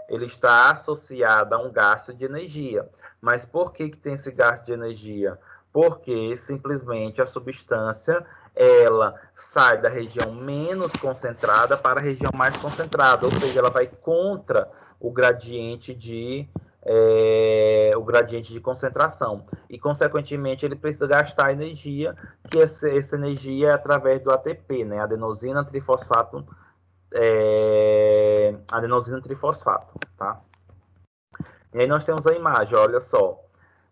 ele está associado a um gasto de energia. Mas por que tem esse gasto de energia? Porque simplesmente a substância ela sai da região menos concentrada para a região mais concentrada, ou seja, ela vai contra o gradiente de concentração. E, consequentemente, ele precisa gastar energia, que essa energia é através do ATP, né? Adenosina trifosfato, tá? E aí nós temos a imagem, olha só.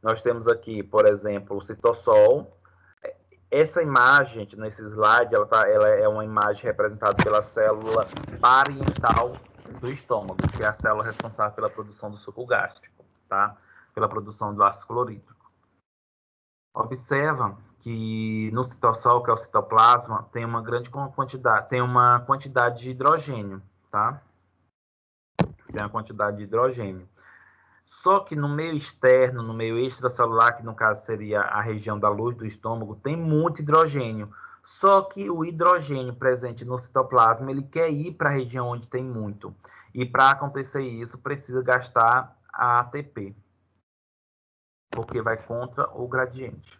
Nós temos aqui, por exemplo, o citossol. Essa imagem, gente, nesse slide, ela é uma imagem representada pela célula parietal do estômago, que é a célula responsável pela produção do suco gástrico, tá? Pela produção do ácido clorídrico. Observa que no citossol, que é o citoplasma, tem uma grande quantidade de hidrogênio, tá? Tem uma quantidade de hidrogênio. Só que no meio externo, no meio extracelular, que no caso seria a região da luz do estômago, tem muito hidrogênio. Só que o hidrogênio presente no citoplasma, ele quer ir para a região onde tem muito. E para acontecer isso, precisa gastar a ATP, porque vai contra o gradiente.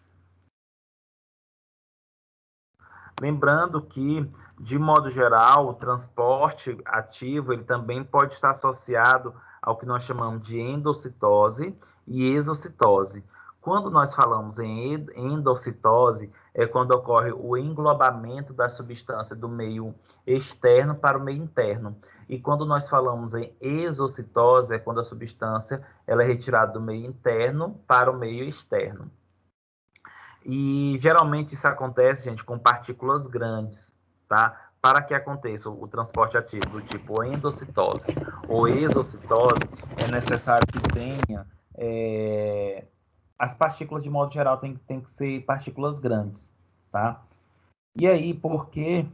Lembrando que, de modo geral, o transporte ativo ele também pode estar associado ao que nós chamamos de endocitose e exocitose. Quando nós falamos em endocitose, é quando ocorre o englobamento da substância do meio externo para o meio interno. E quando nós falamos em exocitose, é quando a substância ela é retirada do meio interno para o meio externo. E geralmente isso acontece, gente, com partículas grandes, tá? Para que aconteça o transporte ativo do tipo endocitose ou exocitose, é necessário que tenha as partículas, de modo geral, tem que ser partículas grandes, tá? E aí, por que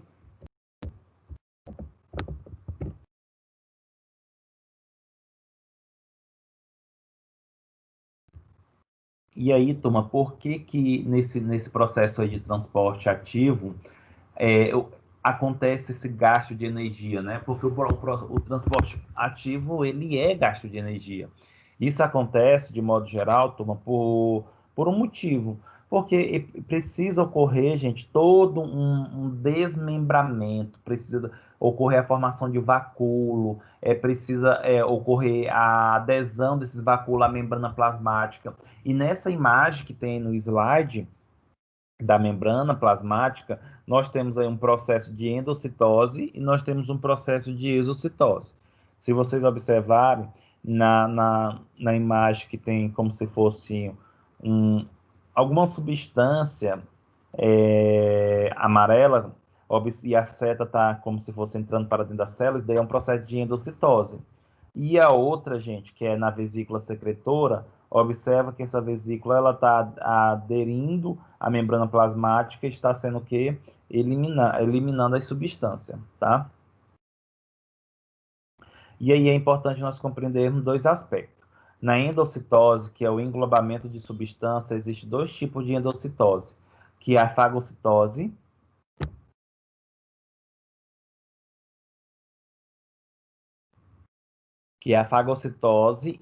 E aí, turma, por que nesse processo aí de transporte ativo acontece esse gasto de energia, né? Porque o transporte ativo, ele é gasto de energia. Isso acontece, de modo geral, turma, por um motivo. Porque precisa ocorrer, gente, todo um desmembramento, precisa ocorrer a formação de vacúolo, precisa ocorrer a adesão desses vacúolos à membrana plasmática. E nessa imagem que tem no slide da membrana plasmática, nós temos aí um processo de endocitose e nós temos um processo de exocitose. Se vocês observarem, na imagem que tem como se fosse alguma substância amarela, e a seta está como se fosse entrando para dentro das células, daí é um processo de endocitose. E a outra, gente, que é na vesícula secretora, observa que essa vesícula ela está aderindo à membrana plasmática e está sendo o quê? Eliminando as substâncias, tá? E aí é importante nós compreendermos dois aspectos. Na endocitose, que é o englobamento de substância, existem dois tipos de endocitose, que é a fagocitose,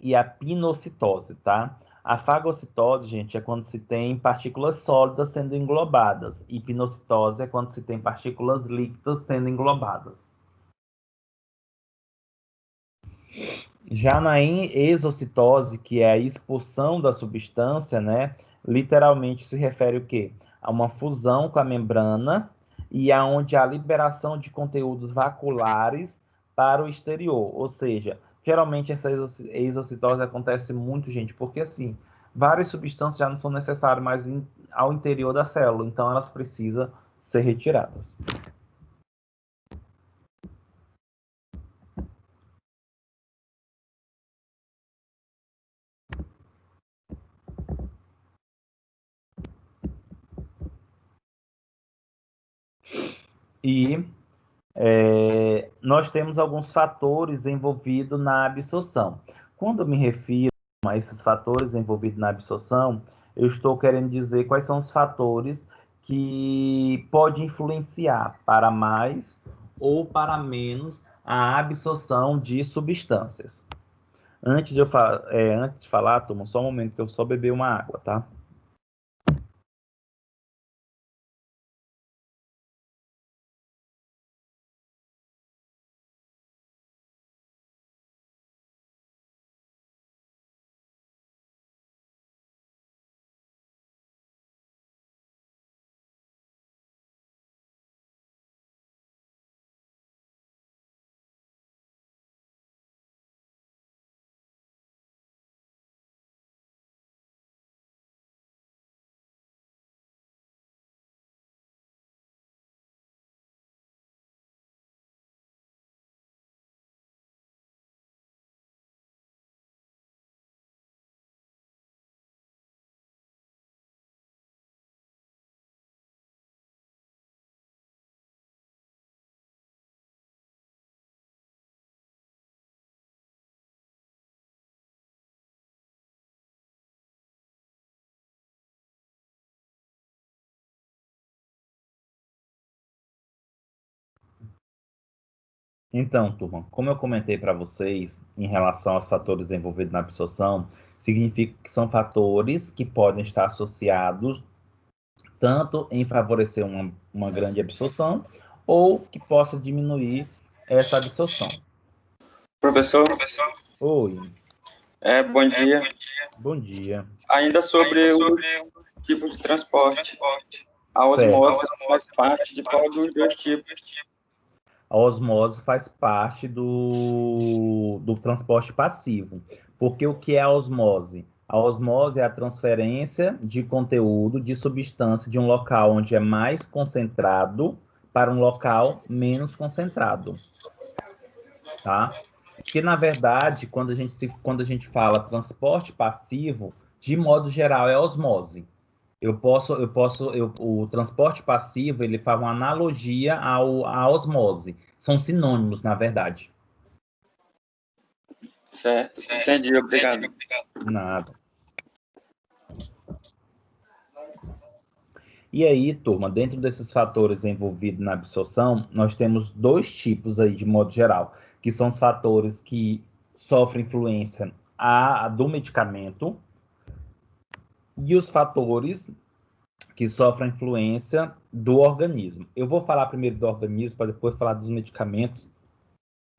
e a pinocitose, tá? A fagocitose, gente, é quando se tem partículas sólidas sendo englobadas, e pinocitose é quando se tem partículas líquidas sendo englobadas. Já na exocitose, que é a expulsão da substância, né, literalmente se refere o quê? A uma fusão com a membrana e aonde há liberação de conteúdos vaculares para o exterior, ou seja, geralmente essa exocitose acontece muito, gente, porque assim, várias substâncias já não são necessárias mais ao interior da célula, então elas precisam ser retiradas. E nós temos alguns fatores envolvidos na absorção. Quando eu me refiro a esses fatores envolvidos na absorção, eu estou querendo dizer quais são os fatores que podem influenciar para mais ou para menos a absorção de substâncias. Antes de falar, turma, só um momento que eu só beber uma água, tá? Então, turma, como eu comentei para vocês em relação aos fatores envolvidos na absorção, significa que são fatores que podem estar associados tanto em favorecer uma grande absorção ou que possa diminuir essa absorção. Professor? Oi. Bom dia. Bom dia. Ainda sobre o tipo de transporte. A osmose faz parte de qual dos dois tipos? A osmose faz parte do transporte passivo. Porque o que é a osmose? A osmose é a transferência de conteúdo, de substância, de um local onde é mais concentrado para um local menos concentrado. Tá? Porque, na verdade, quando a gente fala transporte passivo, de modo geral, é osmose. O transporte passivo, ele faz uma analogia à osmose. São sinônimos, na verdade. Certo, entendi, obrigado. Nada. E aí, turma, dentro desses fatores envolvidos na absorção, nós temos dois tipos aí, de modo geral, que são os fatores que sofrem influência do medicamento e os fatores que sofrem influência do organismo. Eu vou falar primeiro do organismo, para depois falar dos medicamentos,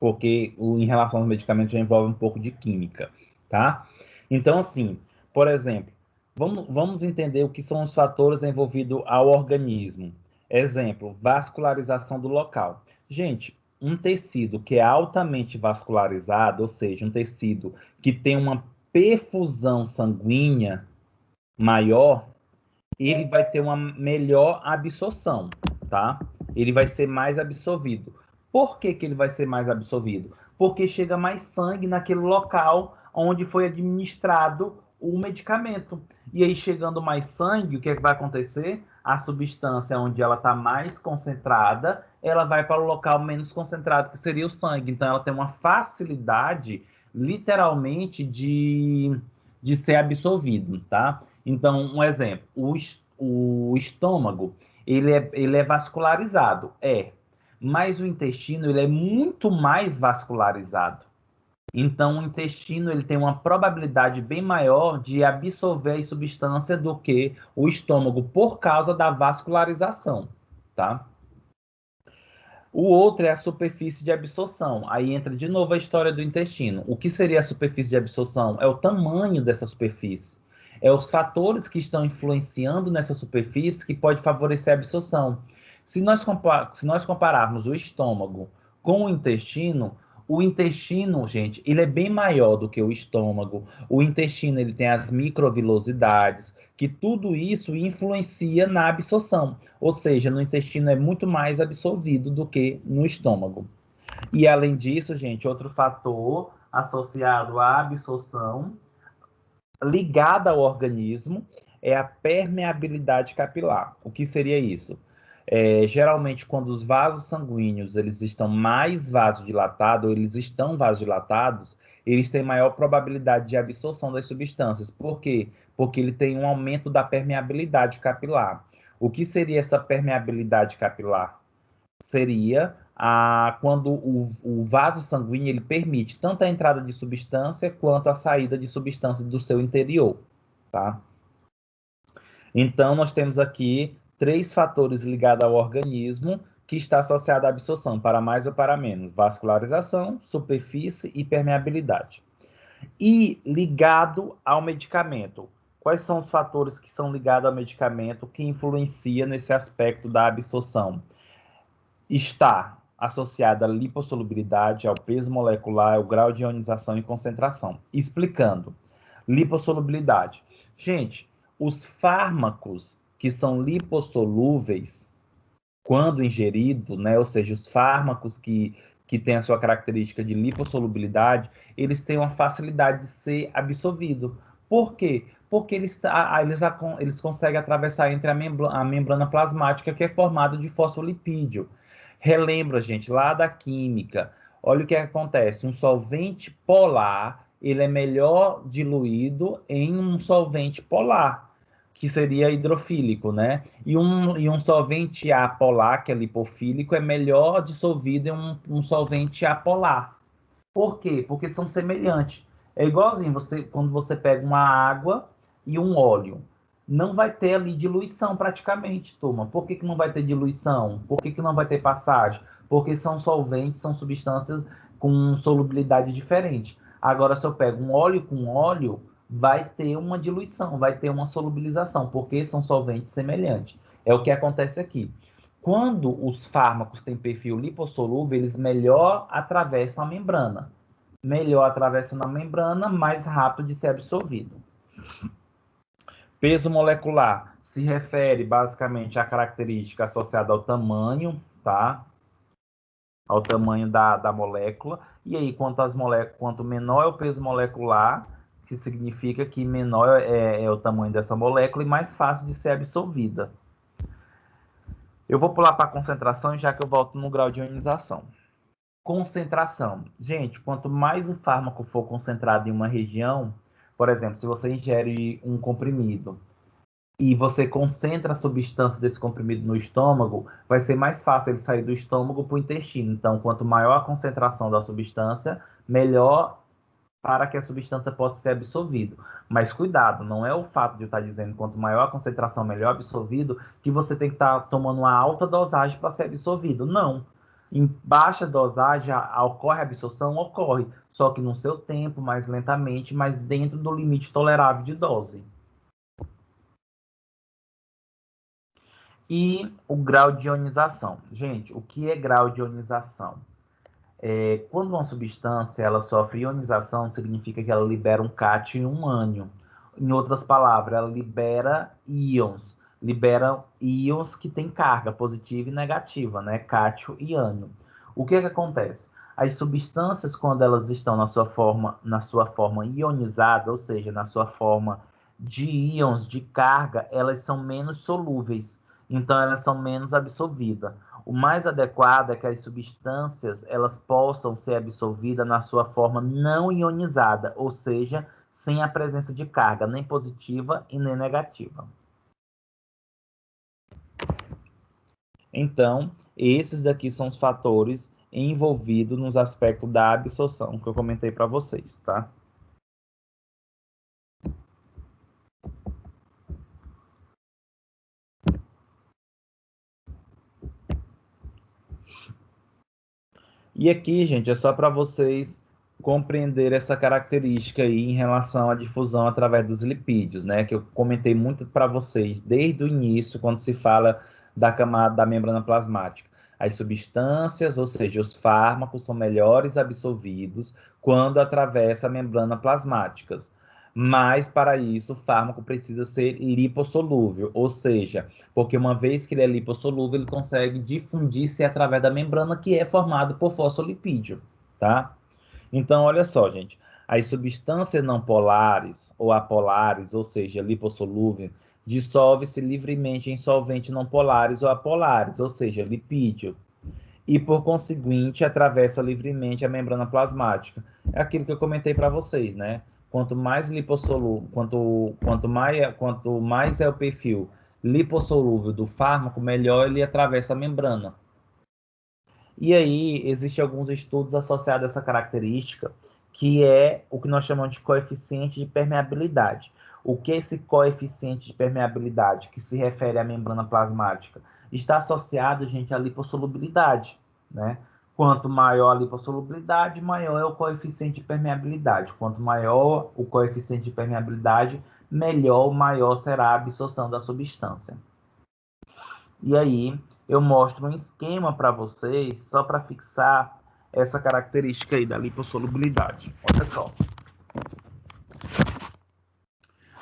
porque em relação aos medicamentos já envolve um pouco de química, tá? Então, assim, por exemplo, vamos entender o que são os fatores envolvidos ao organismo. Exemplo, vascularização do local. Gente, um tecido que é altamente vascularizado, ou seja, um tecido que tem uma perfusão sanguínea maior, ele vai ter uma melhor absorção, tá? Ele vai ser mais absorvido. Por que que ele vai ser mais absorvido? Porque chega mais sangue naquele local onde foi administrado o medicamento. E aí, chegando mais sangue, o que é que vai acontecer? A substância onde ela está mais concentrada, ela vai para o local menos concentrado, que seria o sangue. Então, ela tem uma facilidade, literalmente, de ser absorvido, tá? Então, um exemplo, o estômago, ele é vascularizado, mas o intestino, ele é muito mais vascularizado. Então, o intestino, ele tem uma probabilidade bem maior de absorver a substância do que o estômago, por causa da vascularização, tá? O outro é a superfície de absorção. Aí entra de novo a história do intestino. O que seria a superfície de absorção? É o tamanho dessa superfície. É os fatores que estão influenciando nessa superfície que pode favorecer a absorção. Se nós compararmos o estômago com o intestino, gente, ele é bem maior do que o estômago. O intestino, ele tem as microvilosidades, que tudo isso influencia na absorção. Ou seja, no intestino é muito mais absorvido do que no estômago. E além disso, gente, outro fator associado à absorção, ligada ao organismo, é a permeabilidade capilar. O que seria isso? Geralmente, quando os vasos sanguíneos eles estão mais vasodilatados, ou eles estão vasodilatados, eles têm maior probabilidade de absorção das substâncias. Por quê? Porque ele tem um aumento da permeabilidade capilar. O que seria essa permeabilidade capilar? Seria quando o vaso sanguíneo ele permite tanto a entrada de substância quanto a saída de substância do seu interior, tá? Então, nós temos aqui 3 fatores ligados ao organismo que está associado à absorção, para mais ou para menos: vascularização, superfície e permeabilidade. E ligado ao medicamento. Quais são os fatores que são ligados ao medicamento que influenciam nesse aspecto da absorção? Está associada à lipossolubilidade, ao peso molecular, ao grau de ionização e concentração. Explicando. Lipossolubilidade. Gente, os fármacos que são lipossolúveis, quando ingerido, né, ou seja, os fármacos que têm a sua característica de lipossolubilidade, eles têm uma facilidade de ser absorvidos. Por quê? Porque eles conseguem atravessar entre a membrana plasmática, que é formada de fosfolipídio. Relembra, gente, lá da química. Olha o que acontece. Um solvente polar, ele é melhor diluído em um solvente polar, que seria hidrofílico, né? E um solvente apolar, que é lipofílico, é melhor dissolvido em um solvente apolar. Por quê? Porque são semelhantes. É igualzinho quando você pega uma água e um óleo. Não vai ter ali diluição praticamente, turma. Por que não vai ter diluição? Por que não vai ter passagem? Porque são solventes, são substâncias com solubilidade diferente. Agora, se eu pego um óleo com óleo, vai ter uma diluição, vai ter uma solubilização, porque são solventes semelhantes. É o que acontece aqui. Quando os fármacos têm perfil lipossolúvel, eles melhor atravessam a membrana. Melhor atravessam a membrana, mais rápido de ser absorvido. Peso molecular se refere basicamente à característica associada ao tamanho, tá? Ao tamanho da molécula. E aí, quanto menor é o peso molecular, que significa que menor é o tamanho dessa molécula e mais fácil de ser absorvida. Eu vou pular para a concentração, já que eu volto no grau de ionização. Concentração. Gente, quanto mais o fármaco for concentrado em uma região, por exemplo, se você ingere um comprimido, e você concentra a substância desse comprimido no estômago, vai ser mais fácil ele sair do estômago para o intestino. Então, quanto maior a concentração da substância, melhor para que a substância possa ser absorvida. Mas cuidado, não é o fato de eu estar dizendo quanto maior a concentração, melhor absorvido, que você tem que estar tomando uma alta dosagem para ser absorvido. Não. Em baixa dosagem, ocorre a absorção? Ocorre, só que no seu tempo, mais lentamente, mas dentro do limite tolerável de dose. E o grau de ionização. Gente, o que é grau de ionização? Quando uma substância ela sofre ionização, significa que ela libera um cátion e um ânion. Em outras palavras, ela libera íons que têm carga positiva e negativa, né? Cátion e ânion. O que acontece? As substâncias, quando elas estão na sua forma ionizada, ou seja, na sua forma de íons de carga, elas são menos solúveis, então elas são menos absorvidas. O mais adequado é que as substâncias elas possam ser absorvidas na sua forma não ionizada, ou seja, sem a presença de carga, nem positiva e nem negativa. Então, esses daqui são os fatores envolvidos nos aspectos da absorção que eu comentei para vocês, tá? E aqui, gente, é só para vocês compreender essa característica aí em relação à difusão através dos lipídios, né? Que eu comentei muito para vocês desde o início, quando se fala da camada da membrana plasmática. As substâncias, ou seja, os fármacos, são melhores absorvidos quando atravessa a membrana plasmática. Mas, para isso, o fármaco precisa ser lipossolúvel, ou seja, porque uma vez que ele é lipossolúvel, ele consegue difundir-se através da membrana, que é formado por fosfolipídio, tá? Então, olha só, gente, as substâncias não polares ou apolares, ou seja, lipossolúvel, dissolve-se livremente em solventes não polares ou apolares, ou seja, lipídio, e, por conseguinte, atravessa livremente a membrana plasmática. É aquilo que eu comentei para vocês, né? Quanto mais lipossolúvel, quanto mais é o perfil lipossolúvel do fármaco, melhor ele atravessa a membrana. E aí, existem alguns estudos associados a essa característica, que é o que nós chamamos de coeficiente de permeabilidade. O que é esse coeficiente de permeabilidade, que se refere à membrana plasmática? Está associado, gente, à lipossolubilidade, né? Quanto maior a lipossolubilidade, maior é o coeficiente de permeabilidade. Quanto maior o coeficiente de permeabilidade, maior será a absorção da substância. E aí, eu mostro um esquema para vocês, só para fixar essa característica aí da lipossolubilidade. Olha só.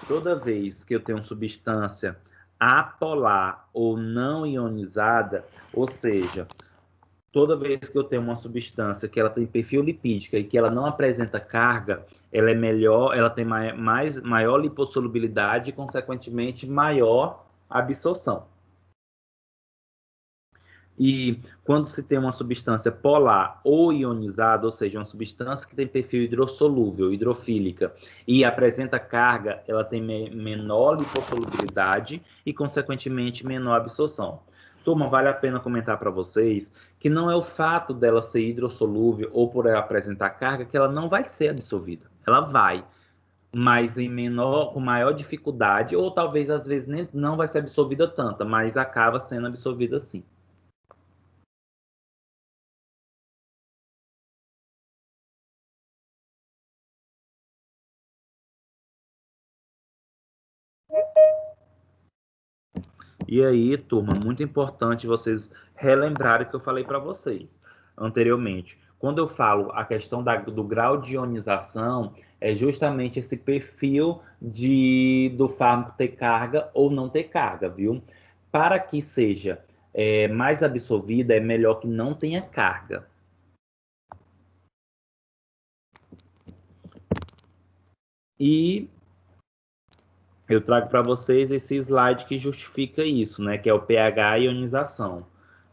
Toda vez que eu tenho substância apolar ou não ionizada, ou seja, toda vez que eu tenho uma substância que ela tem perfil lipídico e que ela não apresenta carga, ela é melhor, ela tem maior lipossolubilidade e, consequentemente, maior absorção. E quando se tem uma substância polar ou ionizada, ou seja, uma substância que tem perfil hidrossolúvel, hidrofílica, e apresenta carga, ela tem menor lipossolubilidade e, consequentemente, menor absorção. Turma, vale a pena comentar para vocês que não é o fato dela ser hidrossolúvel ou por ela apresentar carga que ela não vai ser absorvida. Ela vai, mas com maior dificuldade, ou talvez às vezes nem não vai ser absorvida tanta, mas acaba sendo absorvida sim. E aí, turma, muito importante vocês relembrarem o que eu falei para vocês anteriormente. Quando eu falo a questão do grau de ionização, é justamente esse perfil do fármaco ter carga ou não ter carga, viu? Para que seja mais absorvida, é melhor que não tenha carga. E eu trago para vocês esse slide que justifica isso, né? Que é o pH ionização,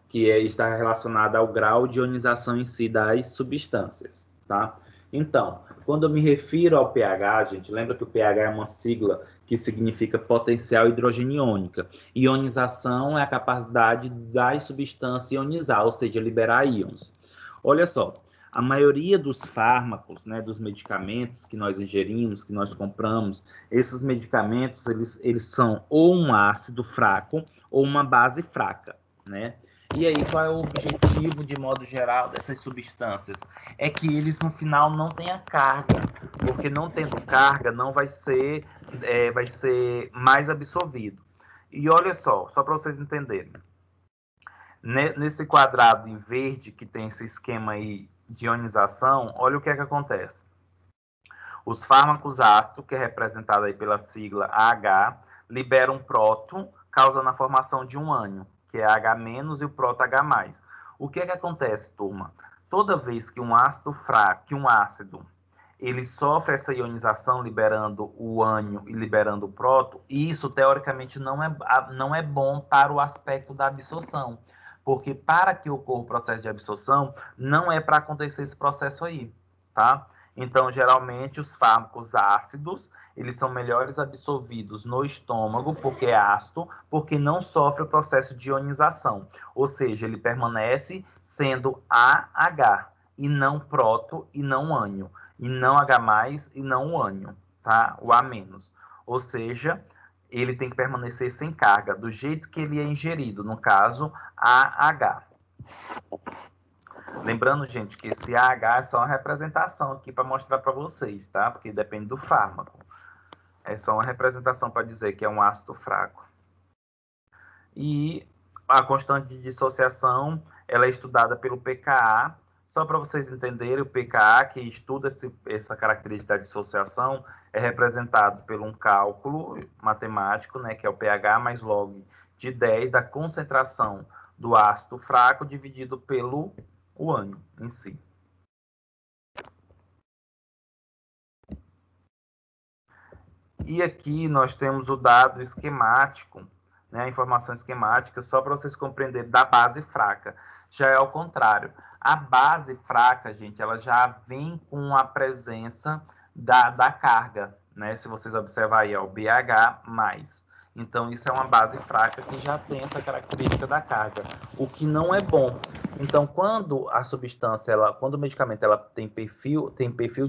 que está relacionado ao grau de ionização em si das substâncias, tá? Então, quando eu me refiro ao pH, gente, lembra que o pH é uma sigla que significa potencial hidrogeniônica. Ionização é a capacidade das substâncias ionizar, ou seja, liberar íons. Olha só, a maioria dos fármacos, né, dos medicamentos que nós ingerimos, que nós compramos, esses medicamentos, eles são ou um ácido fraco ou uma base fraca, né? E aí, qual é o objetivo, de modo geral, dessas substâncias? É que eles, no final, não tenham carga, porque não tendo carga, não vai ser mais absorvido. E olha só para vocês entenderem. Nesse quadrado em verde, que tem esse esquema aí de ionização, olha o que é que acontece. Os fármacos ácidos, que é representado aí pela sigla AH, liberam próton, causando a formação de um ânion, que é H- e o próton H+. O que é que acontece, turma? Toda vez que um ácido fraco, ele sofre essa ionização, liberando o ânion e liberando o próton, isso, teoricamente, não é bom para o aspecto da absorção, porque para que ocorra o processo de absorção, não é para acontecer esse processo aí, tá? Então, geralmente, os fármacos ácidos, eles são melhores absorvidos no estômago, porque é ácido, porque não sofre o processo de ionização. Ou seja, ele permanece sendo AH, e não próton, e não ânion, e não H+, e não o ânion, tá? O A-. Ou seja, ele tem que permanecer sem carga, do jeito que ele é ingerido, no caso, AH. Lembrando, gente, que esse AH é só uma representação aqui para mostrar para vocês, tá? Porque depende do fármaco. É só uma representação para dizer que é um ácido fraco. E a constante de dissociação, ela é estudada pelo pKa. Só para vocês entenderem, o pKa, que estuda essa característica da dissociação, é representado por um cálculo matemático, né, que é o pH mais log de 10 da concentração do ácido fraco dividido pelo o ânion em si. E aqui nós temos o dado esquemático, né, a informação esquemática, só para vocês compreenderem, da base fraca. Já é ao contrário. A base fraca, gente, ela já vem com a presença da carga, né? Se vocês observarem, é o BH+. Então, isso é uma base fraca que já tem essa característica da carga, o que não é bom. Então, quando a substância, quando o medicamento tem perfil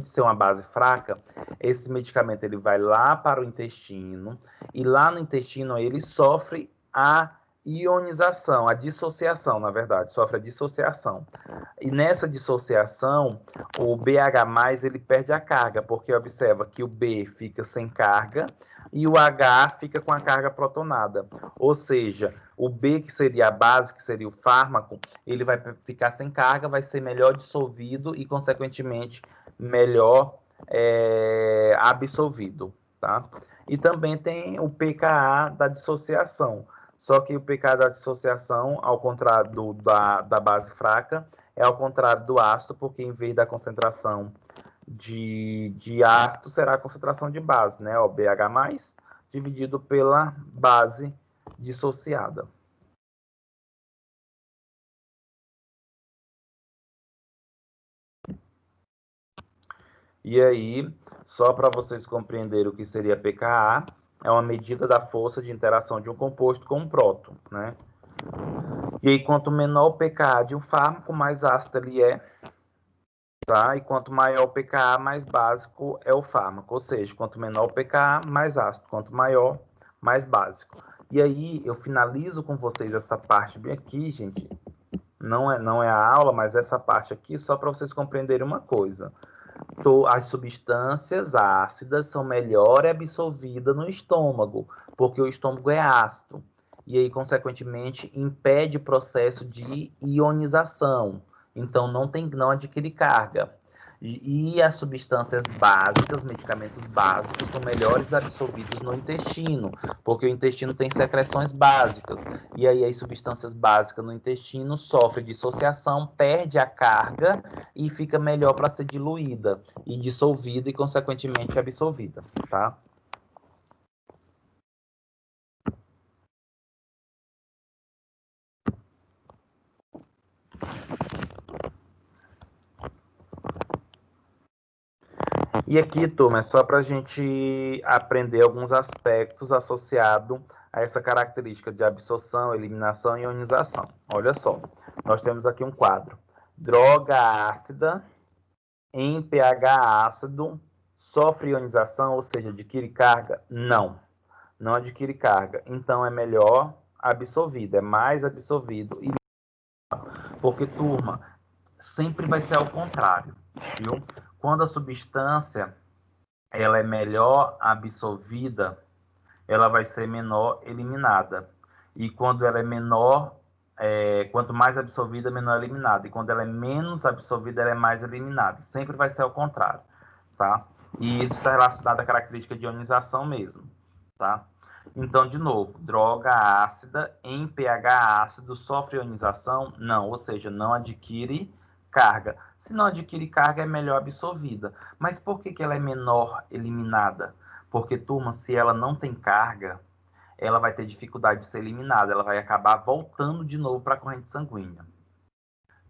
de ser uma base fraca, esse medicamento ele vai lá para o intestino, e lá no intestino ele sofre a ionização, a dissociação, na verdade, sofre a dissociação. E nessa dissociação, o BH+, ele perde a carga, porque observa que o B fica sem carga, e o H fica com a carga protonada. Ou seja, o B, que seria a base, que seria o fármaco, ele vai ficar sem carga, vai ser melhor dissolvido e, consequentemente, melhor absorvido, tá? E também tem o pKa da dissociação. Só que o pKa da dissociação, ao contrário da base fraca, é ao contrário do ácido, porque em vez da concentração de ácido, será a concentração de base, né? O BH+, dividido pela base dissociada. E aí, só para vocês compreenderem o que seria pKa, é uma medida da força de interação de um composto com um próton, né? E aí, quanto menor o pKa de um fármaco, mais ácido ele é, tá? E quanto maior o pKa, mais básico é o fármaco. Ou seja, quanto menor o pKa, mais ácido. Quanto maior, mais básico. E aí, eu finalizo com vocês essa parte bem aqui, gente. Não é a aula, mas essa parte aqui, só para vocês compreenderem uma coisa. As substâncias ácidas são melhor absorvidas no estômago, porque o estômago é ácido. E aí, consequentemente, impede o processo de ionização. Então, não adquire carga. E as substâncias básicas, medicamentos básicos, são melhores absorvidos no intestino, porque o intestino tem secreções básicas. E aí as substâncias básicas no intestino sofrem dissociação, perde a carga e fica melhor para ser diluída e dissolvida e, consequentemente, absorvida, tá? E aqui, turma, é só para a gente aprender alguns aspectos associados a essa característica de absorção, eliminação e ionização. Olha só, nós temos aqui um quadro. Droga ácida em pH ácido sofre ionização, ou seja, adquire carga? Não, não adquire carga. Então, é melhor absorvido, é mais absorvido. Porque, turma, sempre vai ser ao contrário, viu? Quando a substância ela é melhor absorvida, ela vai ser menor eliminada. E quando ela é menor, quanto mais absorvida, menor eliminada. E quando ela é menos absorvida, ela é mais eliminada. Sempre vai ser ao contrário, tá? E isso está relacionado à característica de ionização mesmo, tá? Então, de novo, droga ácida em pH ácido sofre ionização? Não, ou seja, não adquire carga. Se não adquire carga, é melhor absorvida. Mas por que ela é menor eliminada? Porque, turma, se ela não tem carga, ela vai ter dificuldade de ser eliminada. Ela vai acabar voltando de novo para a corrente sanguínea.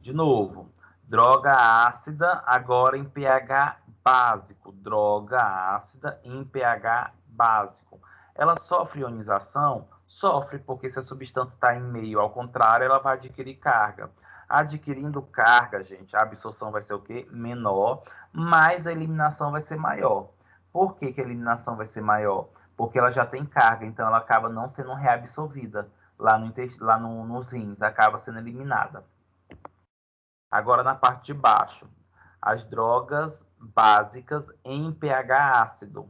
De novo, droga ácida agora em pH básico. Droga ácida em pH básico. Ela sofre ionização? Sofre, porque se a substância está em meio ao contrário, ela vai adquirir carga. Adquirindo carga, gente, a absorção vai ser o quê? Menor, mas a eliminação vai ser maior. Por que a eliminação vai ser maior? Porque ela já tem carga, então ela acaba não sendo reabsorvida lá nos rins, acaba sendo eliminada. Agora, na parte de baixo, as drogas básicas em pH ácido.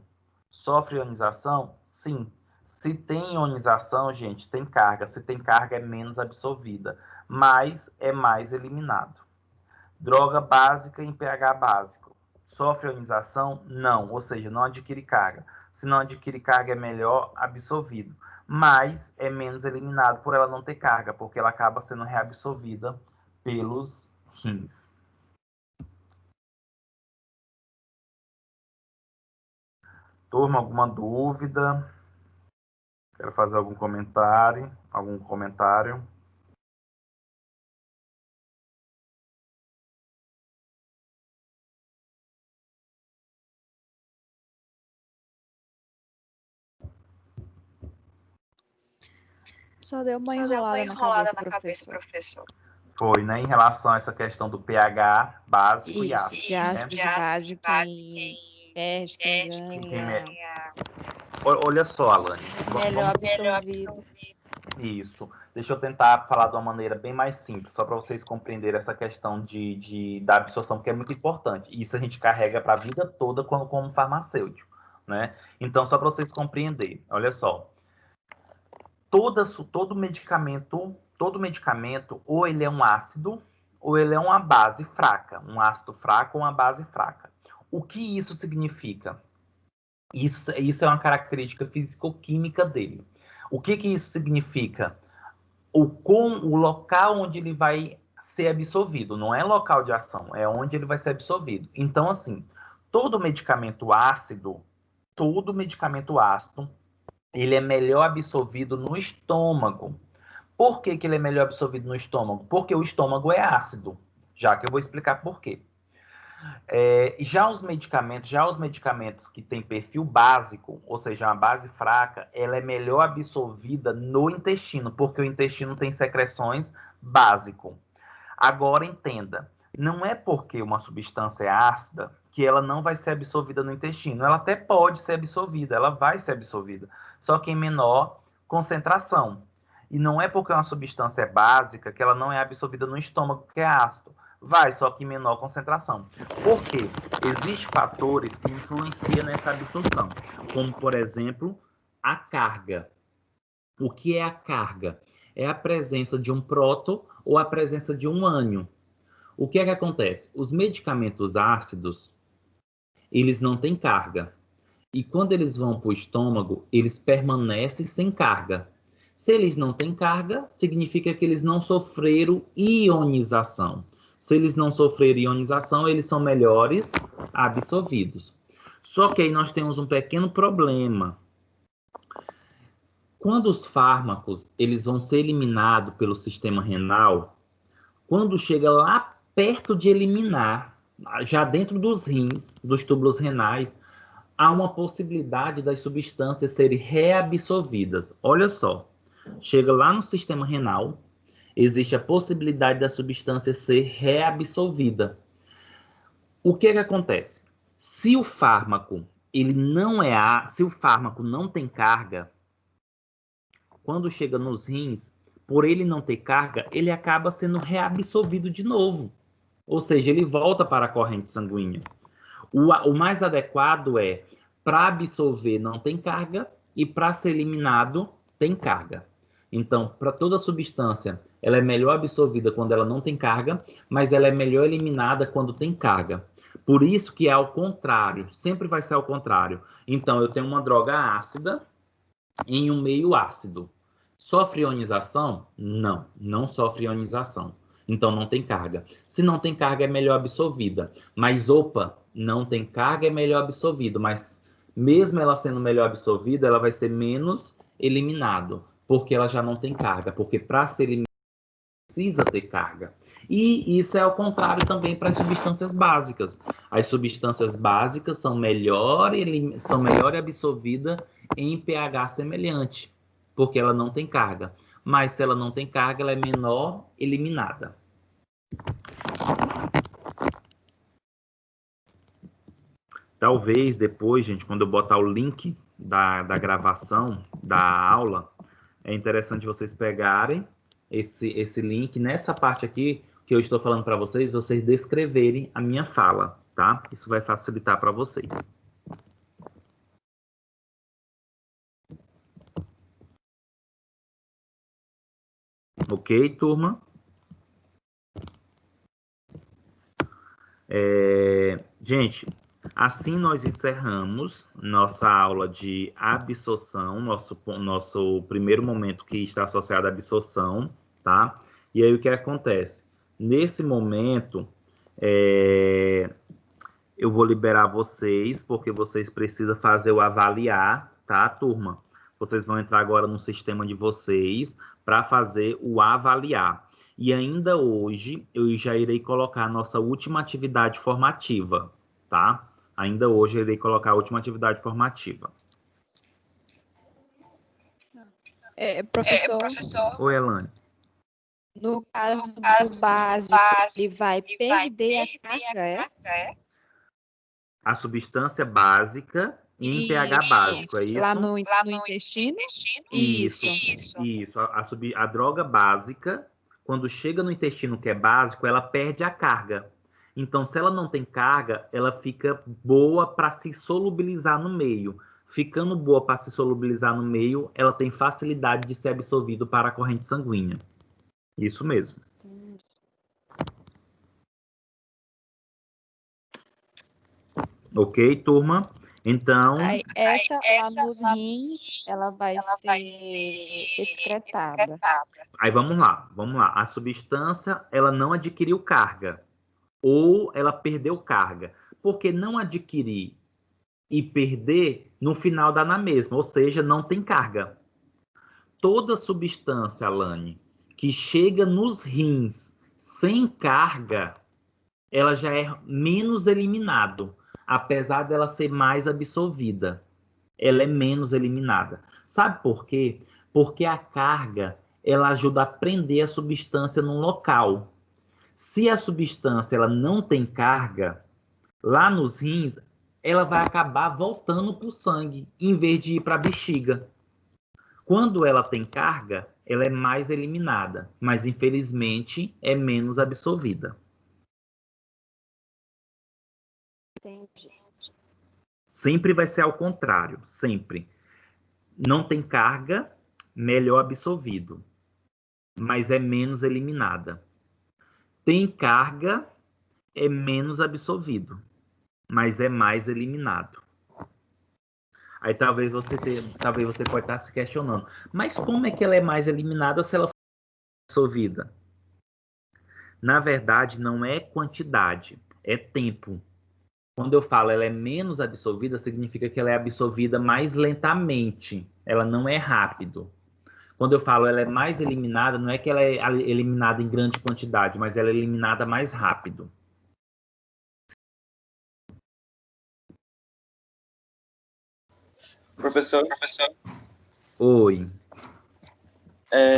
Sofre ionização? Sim. Se tem ionização, gente, tem carga. Se tem carga, é menos absorvida, mas é mais eliminado. Droga básica em pH básico. Sofre ionização? Não, ou seja, não adquire carga. Se não adquire carga, é melhor absorvido, mas é menos eliminado por ela não ter carga, porque ela acaba sendo reabsorvida pelos rins. Turma, alguma dúvida? Quero fazer algum comentário? Só deu uma enrolada na cabeça, professor. Foi, né? Em relação a essa questão do pH básico e ácido. De ácido de base, quem perde, quem ganha. Olha só, Alane. Melhor absorvido. Isso. Deixa eu tentar falar de uma maneira bem mais simples, só para vocês compreenderem essa questão da absorção, porque é muito importante. Isso a gente carrega para a vida toda como farmacêutico, né? Então, só para vocês compreenderem, olha só. Todo medicamento, ou ele é um ácido, ou ele é uma base fraca. Um ácido fraco ou uma base fraca. O que isso significa? Isso é uma característica físico-química dele. O que isso significa? O local onde ele vai ser absorvido. Não é local de ação, é onde ele vai ser absorvido. Então, assim, todo medicamento ácido, ele é melhor absorvido no estômago. Por que ele é melhor absorvido no estômago? Porque o estômago é ácido, já que eu vou explicar por quê. Já os medicamentos que têm perfil básico, ou seja, uma base fraca, ela é melhor absorvida no intestino, porque o intestino tem secreções básico. Agora, entenda, não é porque uma substância é ácida que ela não vai ser absorvida no intestino. Ela até pode ser absorvida, ela vai ser absorvida, só que em menor concentração. E não é porque uma substância é básica que ela não é absorvida no estômago, que é ácido. Vai, só que em menor concentração. Por quê? Existem fatores que influenciam nessa absorção, como, por exemplo, a carga. O que é a carga? É a presença de um próton ou a presença de um ânion. O que é que acontece? Os medicamentos ácidos, eles não têm carga. E quando eles vão para o estômago, eles permanecem sem carga. Se eles não têm carga, significa que eles não sofreram ionização. Se eles não sofreram ionização, eles são melhores absorvidos. Só que aí nós temos um pequeno problema. Quando os fármacos eles vão ser eliminados pelo sistema renal, quando chega lá perto de eliminar, já dentro dos rins, dos túbulos renais, há uma possibilidade das substâncias serem reabsorvidas. Olha só, chega lá no sistema renal, existe a possibilidade da substância ser reabsorvida. O que acontece? Se o fármaco se o fármaco não tem carga, quando chega nos rins, por ele não ter carga, ele acaba sendo reabsorvido de novo. Ou seja, ele volta para a corrente sanguínea. O mais adequado é, para absorver não tem carga e para ser eliminado tem carga. Então, para toda substância, ela é melhor absorvida quando ela não tem carga, mas ela é melhor eliminada quando tem carga. Por isso que é ao contrário, sempre vai ser ao contrário. Então, eu tenho uma droga ácida em um meio ácido. Sofre ionização? Não, não sofre ionização. Então, não tem carga. Se não tem carga, é melhor absorvida. Mas, opa, não tem carga, é melhor absorvida. Mas, mesmo ela sendo melhor absorvida, ela vai ser menos eliminado, porque ela já não tem carga. Porque, para ser eliminada, precisa ter carga. E isso é ao contrário também para as substâncias básicas. As substâncias básicas são melhor absorvidas em pH semelhante, porque ela não tem carga. Mas se ela não tem carga, ela é menor eliminada. Talvez depois, gente, quando eu botar o link da gravação da aula, é interessante vocês pegarem esse link, nessa parte aqui que eu estou falando para vocês, vocês descreverem a minha fala, tá? Isso vai facilitar para vocês. Ok, turma? Gente, assim nós encerramos nossa aula de absorção, nosso primeiro momento que está associado à absorção, tá? E aí o que acontece? Nesse momento, eu vou liberar vocês, porque vocês precisam fazer o avaliar, tá, turma? Vocês vão entrar agora no sistema de vocês para fazer o avaliar. E ainda hoje, eu já irei colocar a nossa última atividade formativa, tá? Ainda hoje eu irei colocar a última atividade formativa. Professor, Oi, Elane. no caso do básico, ele vai perder a carga, A substância básica em pH básico, é isso? Lá no intestino? Isso. A droga básica, quando chega no intestino que é básico, ela perde a carga. Então, se ela não tem carga, ela fica boa para se solubilizar no meio. Ficando boa para se solubilizar no meio, ela tem facilidade de ser absorvida para a corrente sanguínea. Isso mesmo. Ok, turma? Então... Aí, essa lá nos rins, ela vai ser excretada. Aí vamos lá. A substância, ela não adquiriu carga. Ou ela perdeu carga. Porque não adquirir e perder, no final dá na mesma. Ou seja, não tem carga. Toda substância, Alane, que chega nos rins sem carga, ela já é menos eliminada. Apesar dela ser mais absorvida, ela é menos eliminada. Sabe por quê? Porque a carga, ela ajuda a prender a substância num local. Se a substância ela não tem carga, lá nos rins, ela vai acabar voltando para o sangue, em vez de ir para a bexiga. Quando ela tem carga, ela é mais eliminada, mas infelizmente é menos absorvida. Entendi. Sempre vai ser ao contrário, sempre. Não tem carga, melhor absorvido, mas é menos eliminada. Tem carga, é menos absorvido, mas é mais eliminado. Aí talvez você pode estar se questionando, mas como é que ela é mais eliminada se ela for absorvida? Na verdade, não é quantidade, é tempo. Quando eu falo ela é menos absorvida, significa que ela é absorvida mais lentamente. Ela não é rápido. Quando eu falo ela é mais eliminada, não é que ela é eliminada em grande quantidade, mas ela é eliminada mais rápido. Professor, Oi,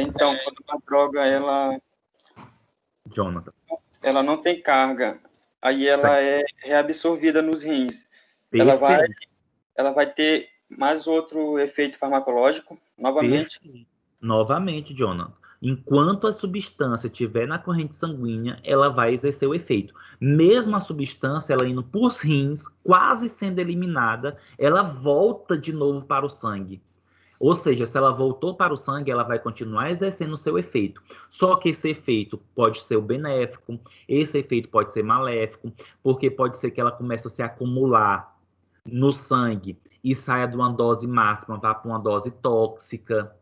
então, quando uma droga Jonathan. ela não tem carga, aí ela é reabsorvida nos rins. Perfeito. Ela vai ter mais outro efeito farmacológico, novamente. Perfeito. Novamente, Jonathan. Enquanto a substância estiver na corrente sanguínea, ela vai exercer o efeito. Mesmo a substância, ela indo por rins, quase sendo eliminada, ela volta de novo para o sangue. Ou seja, se ela voltou para o sangue, ela vai continuar exercendo o seu efeito. Só que esse efeito pode ser o benéfico, esse efeito pode ser maléfico, porque pode ser que ela comece a se acumular no sangue e saia de uma dose máxima, vá para uma dose tóxica.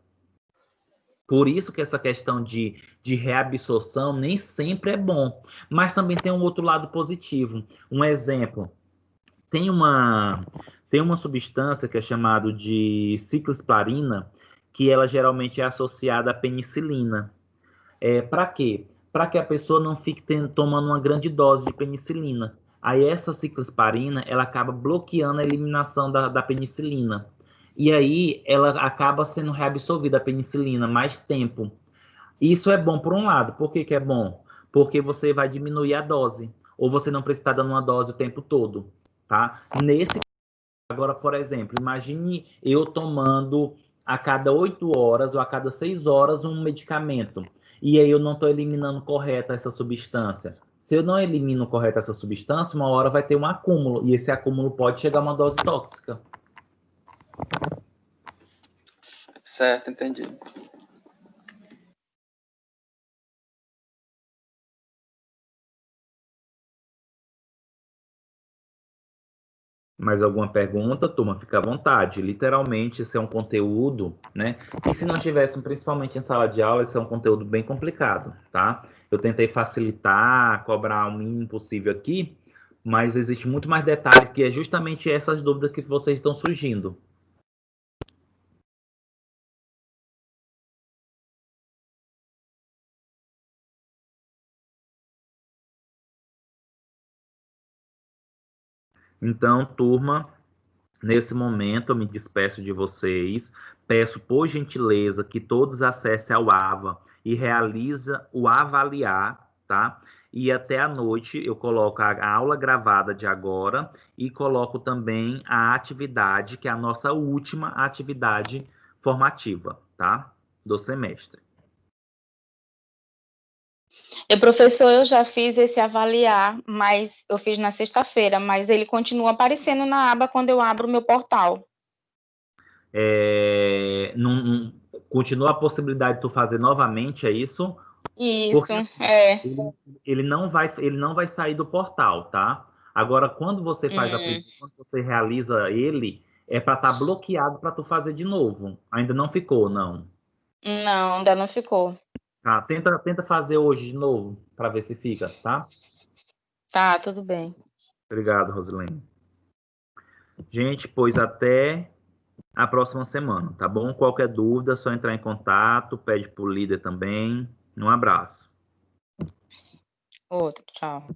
Por isso que essa questão de reabsorção nem sempre é bom. Mas também tem um outro lado positivo. Um exemplo, tem uma substância que é chamada de ciclosporina, que ela geralmente é associada à penicilina. Para quê? Para que a pessoa não fique tomando uma grande dose de penicilina. Aí essa ciclosporina, ela acaba bloqueando a eliminação da penicilina. E aí ela acaba sendo reabsorvida a penicilina mais tempo. Isso é bom por um lado. Por que que é bom? Porque você vai diminuir a dose. Ou você não precisa estar dando uma dose o tempo todo, tá? Agora, por exemplo, imagine eu tomando a cada 8 horas ou a cada 6 horas um medicamento. E aí eu não estou eliminando correta essa substância. Se eu não elimino correta essa substância, uma hora vai ter um acúmulo. E esse acúmulo pode chegar a uma dose tóxica. Certo, entendi. Mais alguma pergunta, turma? Fica à vontade. Literalmente, esse é um conteúdo, né? E se não tivesse, principalmente em sala de aula, esse é um conteúdo bem complicado, tá? Eu tentei facilitar, cobrar o mínimo possível aqui, mas existe muito mais detalhe, que é justamente essas dúvidas que vocês estão surgindo. Então, turma, nesse momento eu me despeço de vocês. Peço, por gentileza, que todos acessem ao AVA e realiza o avaliar, tá? E até à noite eu coloco a aula gravada de agora e coloco também a atividade, que é a nossa última atividade formativa, tá? Do semestre. Professor, eu já fiz esse avaliar, mas eu fiz na sexta-feira, mas ele continua aparecendo na aba quando eu abro o meu portal. Continua a possibilidade de tu fazer novamente, é isso? Isso, Porque assim, ele não vai sair do portal, tá? Agora, quando você faz quando você realiza ele, é para estar bloqueado para tu fazer de novo. Ainda não ficou, não. Não, ainda não ficou. Tá, tenta fazer hoje de novo para ver se fica, tá? Tá, tudo bem. Obrigado, Rosilene. Gente, pois até a próxima semana, tá bom? Qualquer dúvida, é só entrar em contato, pede pro líder também. Um abraço. Outro, tchau.